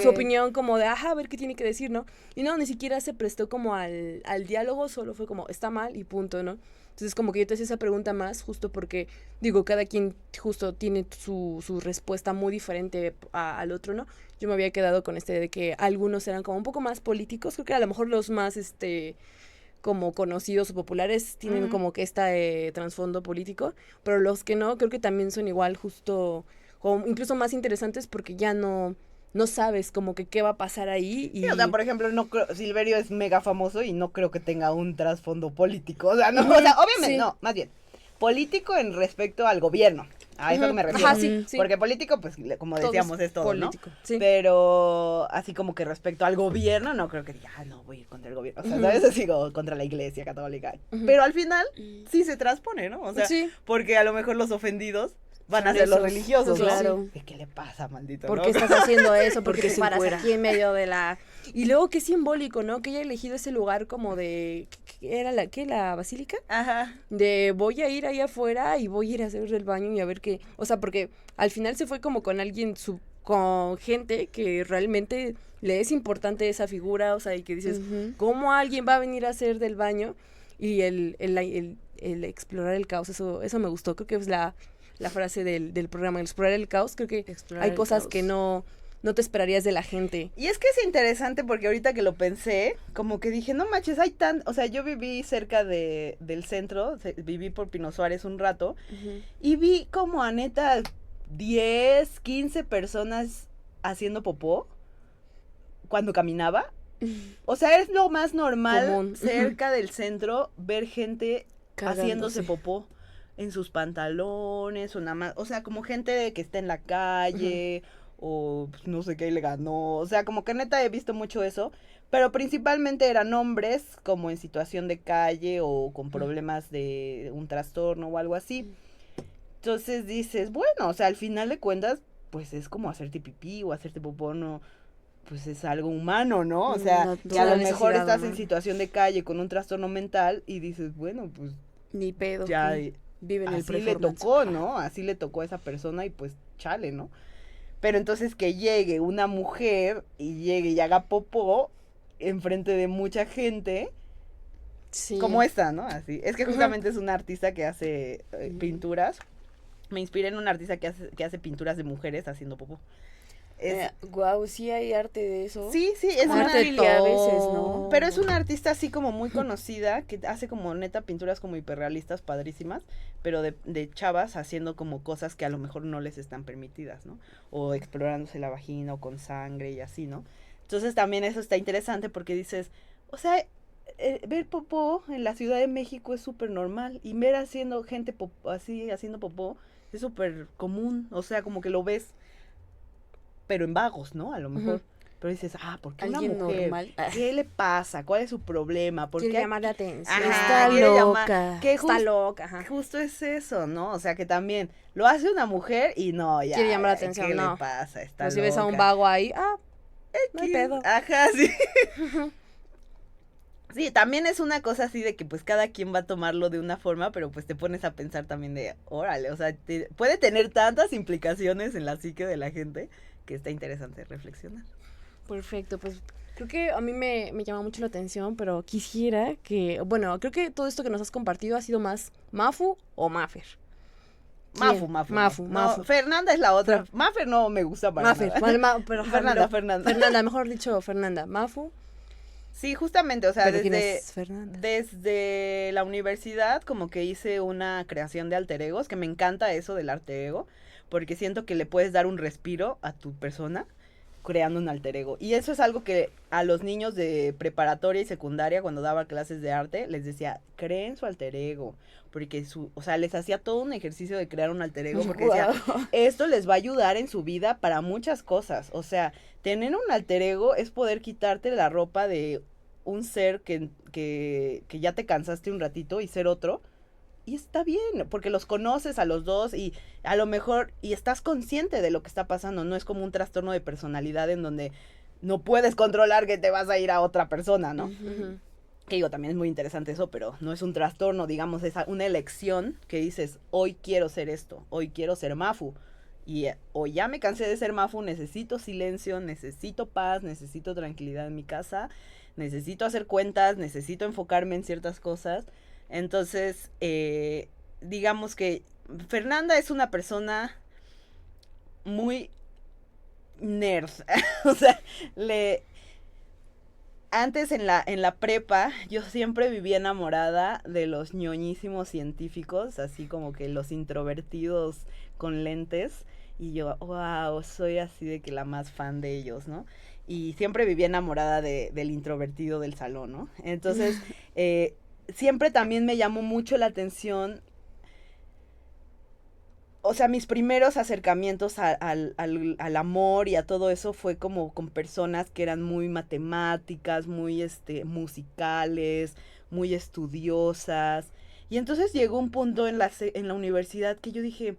su opinión, como de, a ver qué tiene que decir, ¿no? Y no, ni siquiera se prestó como al diálogo, solo fue como, está mal y punto, ¿no? Entonces como que yo te hacía esa pregunta más justo porque, digo, cada quien justo tiene su respuesta muy diferente al otro, ¿no? Yo me había quedado con de que algunos eran como un poco más políticos, creo que a lo mejor los más, como conocidos o populares tienen como que trasfondo político, pero los que no, creo que también son igual justo, o incluso más interesantes porque ya no sabes como que qué va a pasar ahí. Y... Sí, o sea, por ejemplo, no creo, Silverio es mega famoso y no creo que tenga un trasfondo político. O sea, no, o sea, obviamente, sí. no, más bien, político en respecto al gobierno. A eso que me refiero. Ajá, sí, sí. Porque político, pues, como Todo decíamos, es todo, político, ¿no? sí. Pero así como que respecto al gobierno, no creo que diga, no, voy a ir contra el gobierno. O sea, ¿sabes? Así como contra la iglesia católica. Pero al final, sí se transpone, ¿no? O sea, sí. porque a lo mejor los ofendidos van a Son ser los esos, religiosos, ¿no? claro. ¿Qué le pasa, maldito? ¿Por ¿no? qué estás haciendo eso? ¿Por Porque qué te se paras encuera. aquí en medio de la...? Y luego qué simbólico, ¿no? Que haya elegido ese lugar como de... ¿Qué era la basílica? Ajá. De voy a ir ahí afuera y voy a ir a hacer el baño y a ver qué... O sea, porque al final se fue como con alguien con gente que realmente le es importante esa figura, o sea, y que dices, ¿cómo alguien va a venir a hacer del baño? Y el explorar el caos, eso me gustó, creo que es la frase del programa, el explorar el caos, creo que hay cosas que no te esperarías de la gente. Y es que es interesante porque ahorita que lo pensé, como que dije, no manches, o sea, yo viví cerca del centro, viví por Pino Suárez un rato, y vi como a neta 10, 15 personas haciendo popó cuando caminaba. O sea, es lo más normal común. cerca del centro ver gente Cagándose. haciéndose popó en sus pantalones o nada más, o sea, como gente que está en la calle o pues, no sé qué le ganó, o sea, como que neta he visto mucho eso, pero principalmente eran hombres como en situación de calle o con problemas de un trastorno o algo así. Entonces dices, bueno, o sea, al final de cuentas, pues es como hacerte pipí o hacerte popó, no, pues es algo humano, ¿no? O sea, que a lo mejor estás en situación de calle con un trastorno mental y dices, bueno, pues Ni pedo. ya Vive en el así le performance. tocó, ¿no? Así le tocó a esa persona y pues chale, ¿no? Pero entonces que llegue una mujer y llegue y haga popó enfrente de mucha gente, Sí. como esta, ¿no? Así. Es que justamente es una artista que hace pinturas. Me inspiré en una artista que hace pinturas de mujeres haciendo popó. Guau, sí hay arte de eso. Sí, es Como una arte a veces, ¿no? Pero es una artista así como muy conocida, que hace como neta pinturas como hiperrealistas padrísimas, pero de chavas haciendo como cosas que a lo mejor no les están permitidas, ¿no? O explorándose la vagina o con sangre y así, ¿no? Entonces también eso está interesante porque dices, o sea, ver popó en la Ciudad de México es súper normal y ver haciendo gente así haciendo popó es súper común, o sea, como que lo ves pero en vagos, ¿no? A lo mejor. Pero dices, ¿por qué una Alguien mujer? normal. ¿Qué le pasa? ¿Cuál es su problema? ¿Por Quiere qué? llamar la atención. Ajá, Está quiere loca. Está loca, ajá. Justo es eso, ¿no? O sea, que también lo hace una mujer y no, ya. Quiere llamar la atención, ¿qué no. le pasa? Está Pero si ves a un loca. vago ahí, no hay pedo. Ajá, sí. Sí, también es una cosa así de que pues cada quien va a tomarlo de una forma, pero pues te pones a pensar también de, órale, o sea, puede tener tantas implicaciones en la psique de la gente que está interesante reflexionar. Perfecto, pues creo que a mí me llama mucho la atención, pero quisiera que, bueno, creo que todo esto que nos has compartido ha sido más Mafu o Mafer. Mafu. No, Fernanda es la otra. Mafer no me gusta para Mafer, nada. pero Fernanda. Fernanda, mejor dicho, Fernanda. Mafu. Sí, justamente, o sea, ¿Pero quién es Fernanda? desde la universidad como que hice una creación de alter egos, que me encanta eso del alter ego, porque siento que le puedes dar un respiro a tu persona creando un alter ego. Y eso es algo que a los niños de preparatoria y secundaria, cuando daba clases de arte, les decía, creen su alter ego, porque o sea, les hacía todo un ejercicio de crear un alter ego, porque decía, esto les va a ayudar en su vida para muchas cosas. O sea, tener un alter ego es poder quitarte la ropa de un ser que ya te cansaste un ratito y ser otro. Y está bien, porque los conoces a los dos y a lo mejor, y estás consciente de lo que está pasando, no es como un trastorno de personalidad en donde no puedes controlar que te vas a ir a otra persona, ¿no? Que digo, también es muy interesante eso, pero no es un trastorno, digamos, es una elección que dices, hoy quiero ser esto, hoy quiero ser Mafu, y hoy ya me cansé de ser Mafu, necesito silencio, necesito paz, necesito tranquilidad en mi casa, necesito hacer cuentas, necesito enfocarme en ciertas cosas. Entonces, digamos que Fernanda es una persona muy nerd. O sea, antes en la prepa, yo siempre vivía enamorada de los ñoñísimos científicos, así como que los introvertidos con lentes. Y yo, wow, soy así de que la más fan de ellos, ¿no? Y siempre vivía enamorada del introvertido del salón, ¿no? Entonces, siempre también me llamó mucho la atención, o sea, mis primeros acercamientos al amor y a todo eso fue como con personas que eran muy matemáticas, muy musicales, muy estudiosas. Y entonces llegó un punto en la universidad que yo dije,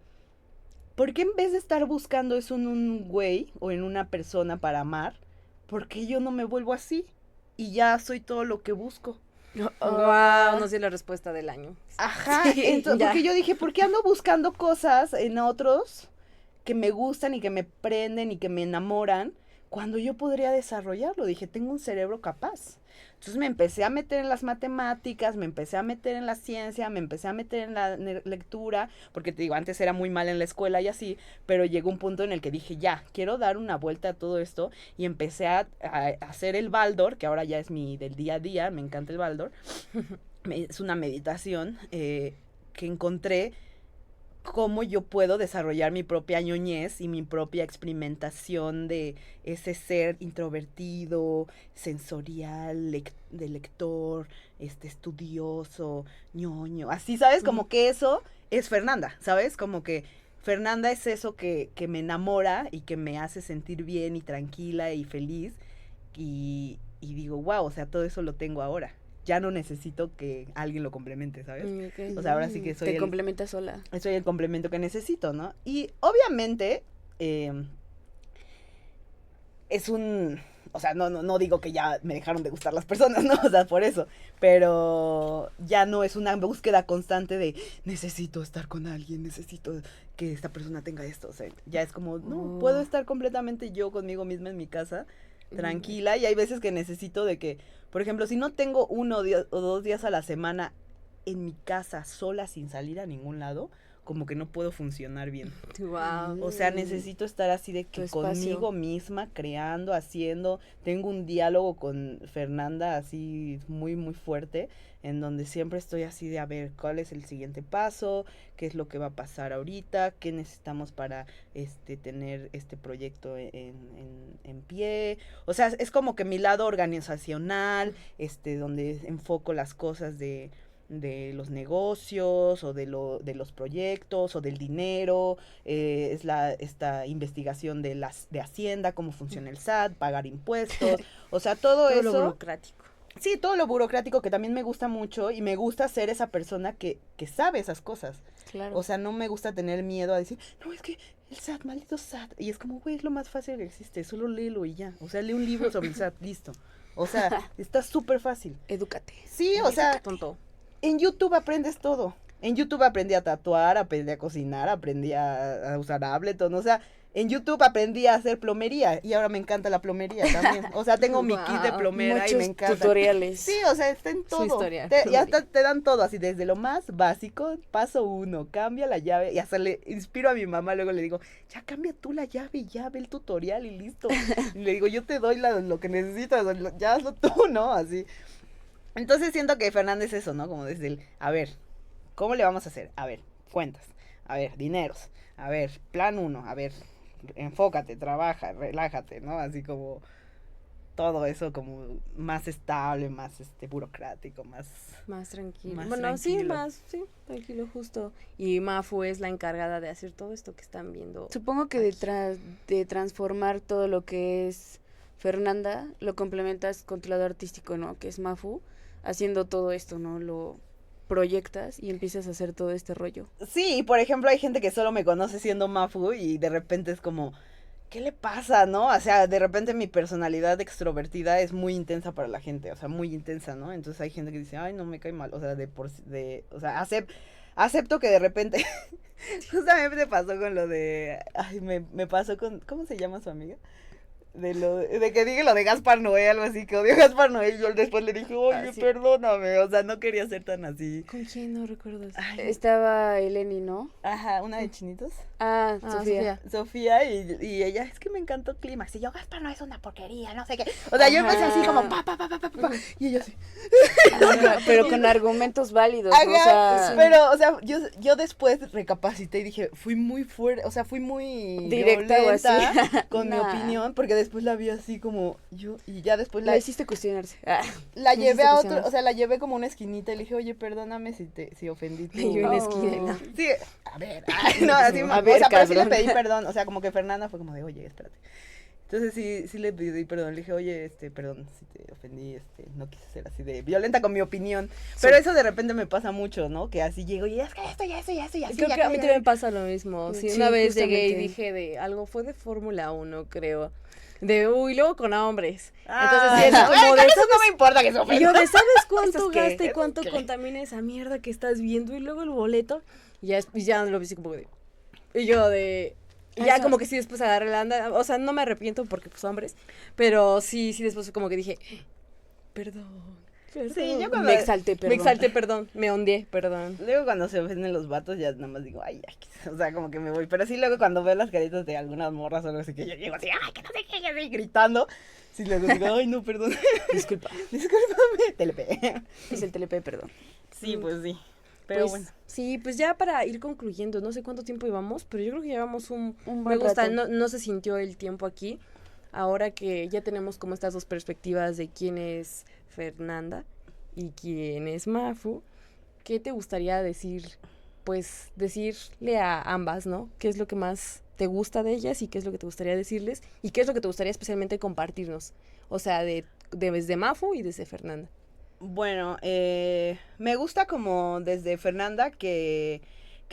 ¿por qué en vez de estar buscando eso en un güey o en una persona para amar, por qué yo no me vuelvo así? Y ya soy todo lo que busco. Wow, no sé la respuesta del año. Ajá, porque yo dije, ¿por qué ando buscando cosas en otros que me gustan y que me prenden y que me enamoran, cuando yo podría desarrollarlo. Dije, tengo un cerebro capaz. Entonces me empecé a meter en las matemáticas, me empecé a meter en la ciencia, me empecé a meter en la lectura, porque te digo, antes era muy mal en la escuela y así, pero llegó un punto en el que dije, ya, quiero dar una vuelta a todo esto, y empecé a hacer el Baldor, que ahora ya es mi del día a día, me encanta el Baldor. Es una meditación que encontré cómo yo puedo desarrollar mi propia ñoñez y mi propia experimentación de ese ser introvertido, sensorial, de lector, estudioso, ñoño, así, ¿sabes? Como que eso es Fernanda, ¿sabes? Como que Fernanda es eso que me enamora y que me hace sentir bien y tranquila y feliz, y digo, wow, o sea, todo eso lo tengo ahora. Ya no necesito que alguien lo complemente, ¿sabes? Okay. O sea, ahora sí que soy Te complementa sola. Soy el complemento que necesito, ¿no? Y obviamente es un... O sea, no digo que ya me dejaron de gustar las personas, ¿no? O sea, por eso. Pero ya no es una búsqueda constante de necesito estar con alguien, necesito que esta persona tenga esto. O sea, ya es como, no, puedo estar completamente yo conmigo misma en mi casa, tranquila. Y hay veces que necesito de que, por ejemplo, si no tengo 1 o 2 días a la semana en mi casa sola sin salir a ningún lado, como que no puedo funcionar bien. Wow. O sea, necesito estar así de que conmigo misma, creando, haciendo. Tengo un diálogo con Fernanda así muy, muy fuerte, en donde siempre estoy así de a ver cuál es el siguiente paso, qué es lo que va a pasar ahorita, qué necesitamos para tener este proyecto en pie. O sea, es como que mi lado organizacional, donde enfoco las cosas de los negocios o de los proyectos o del dinero, es esta investigación de Hacienda, cómo funciona el SAT, pagar impuestos, o sea, todo eso. Lo burocrático. Sí, todo lo burocrático, que también me gusta mucho, y me gusta ser esa persona que sabe esas cosas. Claro. O sea, no me gusta tener miedo a decir, no, es que el SAT, maldito SAT. Y es como, güey, es lo más fácil que existe, solo léelo y ya. O sea, lee un libro sobre el SAT, listo. O sea, está súper fácil. Edúcate. Sí, o sea, tonto. En YouTube aprendes todo. En YouTube aprendí a tatuar, aprendí a cocinar, aprendí a usar Ableton, o sea, en YouTube aprendí a hacer plomería y ahora me encanta la plomería también. O sea, tengo mi kit de plomera y me encanta. Tutoriales. Sí, o sea, está en todo. Historia. Y hasta te dan todo, así desde lo más básico, paso 1, cambia la llave, y hasta le inspiro a mi mamá, luego le digo, ya cambia tú la llave y ya ve el tutorial y listo. Y le digo, yo te doy lo que necesitas, ya hazlo tú, ¿no? Así. Entonces siento que Fernández es eso, ¿no? Como desde el, a ver, ¿cómo le vamos a hacer? A ver, cuentas, a ver, dineros, a ver, plan 1, a ver, enfócate, trabaja, relájate, ¿no? Así como todo eso como más estable, más burocrático, más tranquilo. Más Bueno, tranquilo. sí, tranquilo, justo. Y Mafu es la encargada de hacer todo esto que están viendo. Supongo que detrás de transformar todo lo que es Fernanda, lo complementas con tu lado artístico, ¿no? Que es Mafu, haciendo todo esto, ¿no? Lo proyectas y empiezas a hacer todo este rollo. Sí, por ejemplo, hay gente que solo me conoce siendo Mafu y de repente es como, ¿qué le pasa, no? O sea, de repente mi personalidad extrovertida es muy intensa para la gente, o sea, muy intensa, ¿no? Entonces hay gente que dice, ay, no, me cae mal, o sea, o sea, acepto que de repente, justamente pasó con lo de, ay, me pasó con, ¿cómo se llama su amiga? De que dije lo de Gaspar Noé, algo así, que odio a Gaspar Noé, y yo después le dije, oye, sí. perdóname, o sea, no quería ser tan así. ¿Con quién? No recuerdo eso. Ay, Estaba Eleni, ¿no? ajá, una de chinitos. Ah, Ah, Sofía. Sofía y ella, es que me encantó Clímax. Y yo, Gaspar no es una porquería, no sé qué. O sea, yo empecé así como pa. Y ella así. Ajá, pero con argumentos válidos, ¿no? O Ajá, sea, pero, o sea, yo después recapacité y dije, fui muy fuerte, o sea, fui muy Directa o así. violenta con mi Nah. opinión, porque después la vi así como yo, y ya después la hiciste cuestionarse. Ah. la me llevé hiciste a otro, cuestionarse. o sea, la llevé como a una esquinita y le dije, oye, perdóname si ofendí tu... Y yo en la Oh. esquina. Sí, a ver, ay, no, así, A ver, o sea, pero sí le cabrón. pedí perdón, o sea, como que Fernanda fue como de, oye, espérate. Entonces sí le pedí perdón, le dije, oye, perdón si te ofendí, no quise ser así de violenta con mi opinión, pero eso de repente me pasa mucho, ¿no? Que así llego y es que esto y así, Creo que a mí también me pasa lo mismo. Sí, Sí, una vez llegué y justamente. dije de algo, fue de Fórmula 1, creo. Luego con hombres. Ah, Entonces, sí, era como de, eso ¿sabes? no me importa que se Y ofenda. yo de, ¿sabes cuánto ¿Eso qué? gasta y ¿Eso cuánto qué? contamina esa mierda que estás viendo? Y luego el boleto, y ya lo vi así como de... Y yo de... Y ya Eso. como que sí después agarré la anda, o sea, no me arrepiento porque pues hombres, pero sí después como que dije, perdón. Sí, yo cuando... Me exalté, Me perdón. exalté, perdón, me ondeé, perdón. Luego cuando se ofenden los vatos ya nada más digo, ay, o sea, como que me voy. Pero sí luego cuando veo las caritas de algunas morras o algo así que yo llego así, ay, que no sé qué, así gritando. Sí, luego digo, ay, no, perdón. Disculpa. Discúlpame, TLP. Es el TLP, perdón. Sí, pues sí. Pero Pues, bueno. sí, pues ya para ir concluyendo, no sé cuánto tiempo llevamos, pero yo creo que llevamos Un me buen gusta, rato. no se sintió el tiempo aquí. Ahora que ya tenemos como estas dos perspectivas de quién es Fernanda y quién es Mafu, ¿qué te gustaría decir? Pues decirle a ambas, ¿no? ¿Qué es lo que más te gusta de ellas y qué es lo que te gustaría decirles? ¿Y qué es lo que te gustaría especialmente compartirnos? O sea, desde Mafu y desde Fernanda. Bueno, me gusta como desde Fernanda que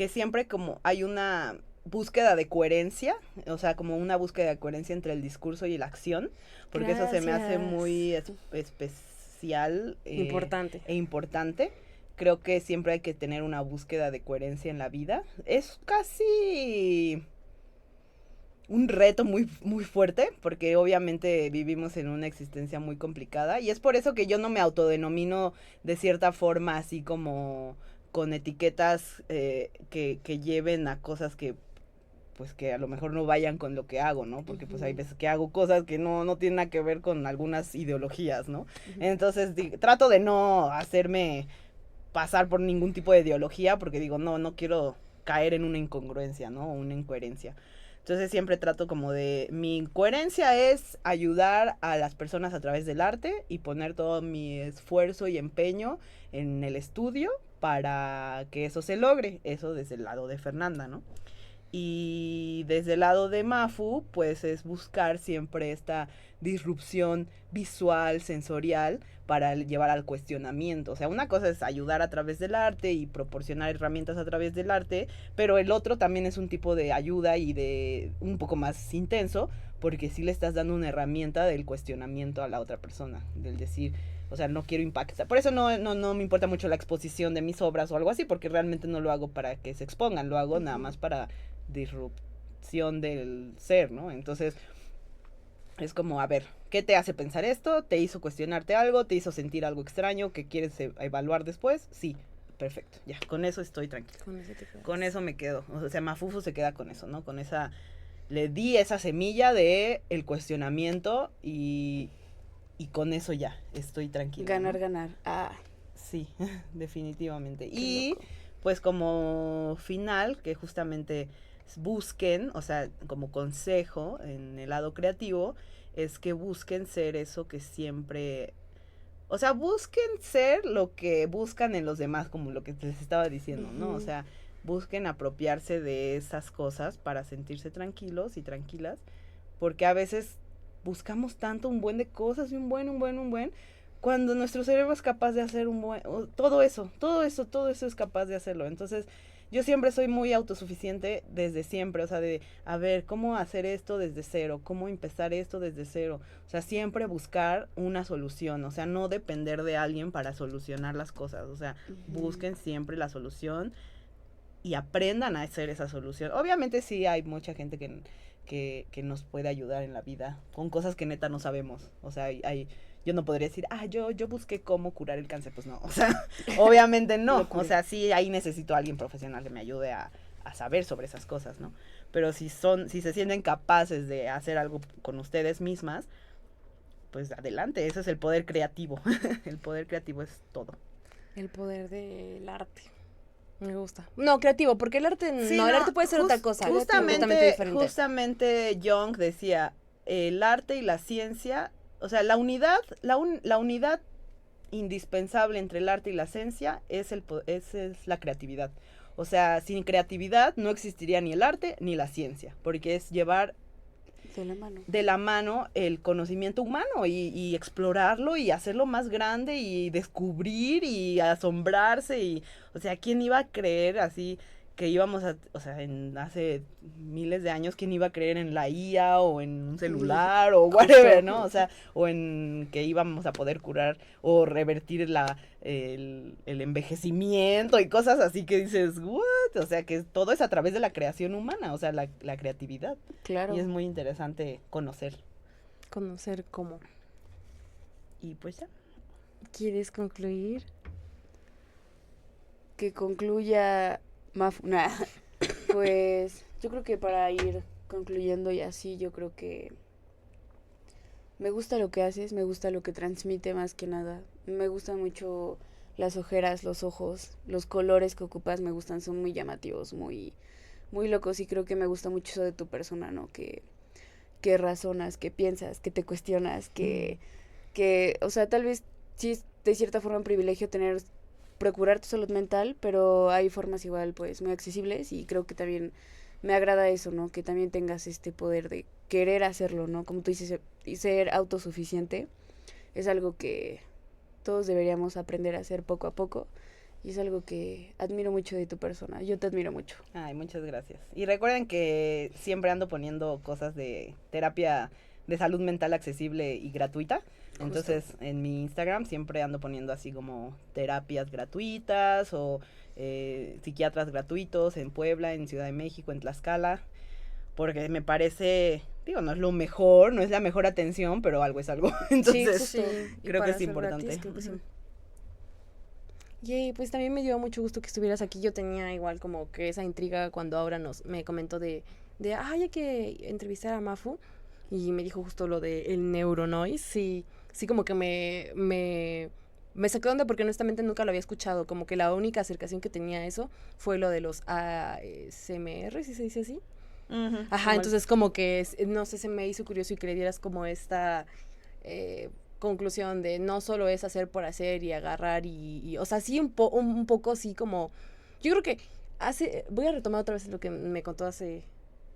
siempre como hay una búsqueda de coherencia, o sea, como una búsqueda de coherencia entre el discurso y la acción, porque eso se me hace Gracias. muy especial Importante. e importante. Creo que siempre hay que tener una búsqueda de coherencia en la vida. Es casi un reto muy, muy fuerte, porque obviamente vivimos en una existencia muy complicada, y es por eso que yo no me autodenomino de cierta forma así como con etiquetas que lleven a cosas que pues que a lo mejor no vayan con lo que hago, ¿no? Porque pues hay veces que hago cosas que no tienen nada que ver con algunas ideologías, ¿no? Entonces trato de no hacerme pasar por ningún tipo de ideología, porque digo, no quiero caer en una incongruencia, ¿no? O una incoherencia. Entonces siempre trato como de, mi coherencia es ayudar a las personas a través del arte y poner todo mi esfuerzo y empeño en el estudio para que eso se logre, eso desde el lado de Fernanda, ¿no? Y desde el lado de Mafu, pues es buscar siempre esta disrupción visual, sensorial, para llevar al cuestionamiento. O sea, una cosa es ayudar a través del arte y proporcionar herramientas a través del arte, pero el otro también es un tipo de ayuda y de un poco más intenso, porque sí le estás dando una herramienta del cuestionamiento a la otra persona, del decir, o sea, no quiero impactar. Por eso no me importa mucho la exposición de mis obras o algo así, porque realmente no lo hago para que se expongan, lo hago nada más para disrupción del ser, ¿no? Entonces, es como, a ver, ¿qué te hace pensar esto? ¿Te hizo cuestionarte algo? ¿Te hizo sentir algo extraño que quieres evaluar después? Sí, perfecto, ya, con eso estoy tranquila. Con eso te quedas. Con eso me quedo. O sea, Mafufu se queda con eso, ¿no? Con esa, le di esa semilla de el cuestionamiento y con eso ya, estoy tranquila. Ganar, ¿no? ganar. Ah, Sí, definitivamente. qué Y loco. pues como final, que justamente busquen, o sea, como consejo en el lado creativo, es que busquen ser eso que siempre, o sea, busquen ser lo que buscan en los demás, como lo que les estaba diciendo, ¿no? O sea, busquen apropiarse de esas cosas para sentirse tranquilos y tranquilas, porque a veces buscamos tanto un buen de cosas y un buen, cuando nuestro cerebro es capaz de hacer todo eso es capaz de hacerlo. Entonces, yo siempre soy muy autosuficiente desde siempre, o sea, de, a ver, ¿cómo hacer esto desde cero? ¿Cómo empezar esto desde cero? O sea, siempre buscar una solución, o sea, no depender de alguien para solucionar las cosas, o sea, busquen siempre la solución y aprendan a hacer esa solución. Obviamente sí hay mucha gente que nos puede ayudar en la vida con cosas que neta no sabemos, o sea, yo no podría decir, yo busqué cómo curar el cáncer, pues no, o sea, obviamente no, o sea, sí, ahí necesito a alguien profesional que me ayude a saber sobre esas cosas, ¿no? Pero si se sienten capaces de hacer algo con ustedes mismas, pues adelante, ese es el poder creativo, el poder creativo es todo. El poder del arte. Me gusta. No, creativo, porque el arte, Sí, el arte puede ser otra cosa. Completamente diferente. Justamente Jung decía, el arte y la ciencia, o sea, la unidad indispensable entre el arte y la ciencia es la creatividad. O sea, sin creatividad no existiría ni el arte ni la ciencia, porque es llevar de la mano el conocimiento humano y explorarlo y hacerlo más grande y descubrir y asombrarse y, o sea, ¿quién iba a creer así que íbamos a, o sea, hace miles de años, ¿quién iba a creer en la IA o en un celular o whatever, ¿no? O sea, o en que íbamos a poder curar o revertir el envejecimiento y cosas así que dices, ¿what? O sea, que todo es a través de la creación humana, o sea, la creatividad. Claro. Y es muy interesante conocer. Conocer cómo. Y pues ya. ¿Quieres concluir? Que concluya Mafu. Nah. Pues yo creo que para ir concluyendo y así, yo creo que me gusta lo que haces, me gusta lo que transmite más que nada. Me gustan mucho las ojeras, los ojos, los colores que ocupas me gustan, son muy llamativos, muy, muy locos y creo que me gusta mucho eso de tu persona, ¿no? Que razonas, que piensas, que te cuestionas, que, o sea, tal vez sí es de cierta forma un privilegio procurar tu salud mental, pero hay formas igual pues muy accesibles y creo que también me agrada eso, ¿no? Que también tengas este poder de querer hacerlo, ¿no? Como tú dices, y ser autosuficiente es algo que todos deberíamos aprender a hacer poco a poco y es algo que admiro mucho de tu persona. Yo te admiro mucho. Ay, muchas gracias. Y recuerden que siempre ando poniendo cosas de terapia de salud mental accesible y gratuita. Entonces, en mi Instagram siempre ando poniendo así como terapias gratuitas o psiquiatras gratuitos en Puebla, en Ciudad de México, en Tlaxcala, porque me parece, digo, no es lo mejor, no es la mejor atención, pero algo es algo. Entonces, sí. creo que es importante. Gratis, creo que sí. Y pues también me dio mucho gusto que estuvieras aquí. Yo tenía igual como que esa intriga cuando Aura me comentó de hay que entrevistar a Mafu. Y me dijo justo lo de el neuronoise. Sí como que me sacó de onda porque honestamente nunca lo había escuchado. Como que la única acercación que tenía a eso fue lo de los ASMR, si se dice así. Uh-huh. Ajá, entonces como que, no sé, se me hizo curioso y que le dieras como esta conclusión de no solo es hacer por hacer y agarrar y o sea, sí un poco así como, yo creo que voy a retomar otra vez lo que me contó hace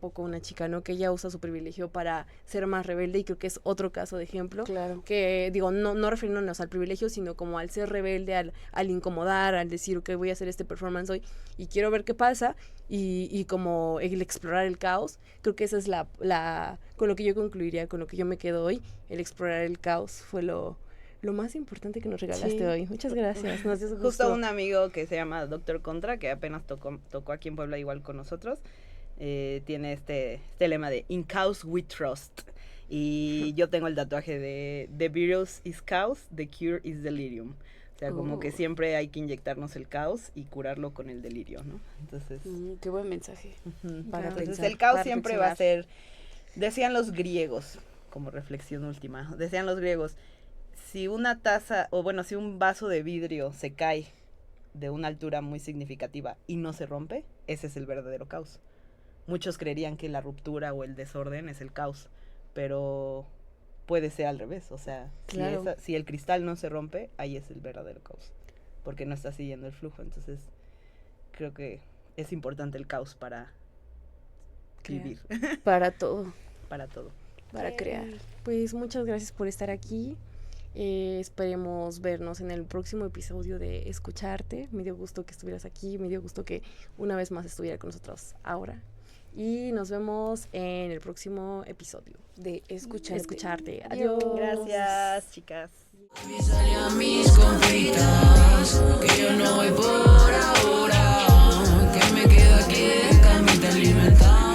poco una chica, ¿no? Que ella usa su privilegio para ser más rebelde y creo que es otro caso de ejemplo. Claro. Que digo, no refiriéndonos al privilegio, sino como al ser rebelde, al incomodar, al decir, ok, voy a hacer este performance hoy y quiero ver qué pasa y como el explorar el caos. Creo que esa es con lo que yo concluiría, con lo que yo me quedo hoy. El explorar el caos fue lo más importante que nos regalaste hoy. Muchas gracias. Nos dio gusto. Justo un amigo que se llama Dr. Contra, que apenas tocó aquí en Puebla igual con nosotros, tiene este lema de In Chaos We Trust. Y yo tengo el tatuaje de The virus is chaos, the cure is delirium. O sea, como que siempre hay que inyectarnos el caos y curarlo con el delirio, ¿no? Entonces... qué buen mensaje. Entonces el caos siempre va a ser... Decían los griegos, como reflexión última, decían los griegos, si una taza, o bueno, si un vaso de vidrio se cae de una altura muy significativa y no se rompe, ese es el verdadero caos. Muchos creerían que la ruptura o el desorden es el caos, pero puede ser al revés. O sea, claro, si el cristal no se rompe, ahí es el verdadero caos, porque no está siguiendo el flujo. Entonces, creo que es importante el caos para vivir. Para todo. Para todo. Para crear. Pues muchas gracias por estar aquí. Esperemos vernos en el próximo episodio de Escucharte. Me dio gusto que estuvieras aquí, me dio gusto que una vez más estuviera con nosotros ahora. Y nos vemos en el próximo episodio de Escucharte. Adiós. Gracias, chicas. Avísale mis compitas que yo no voy por ahora, que me quedo aquí en camita alimentada.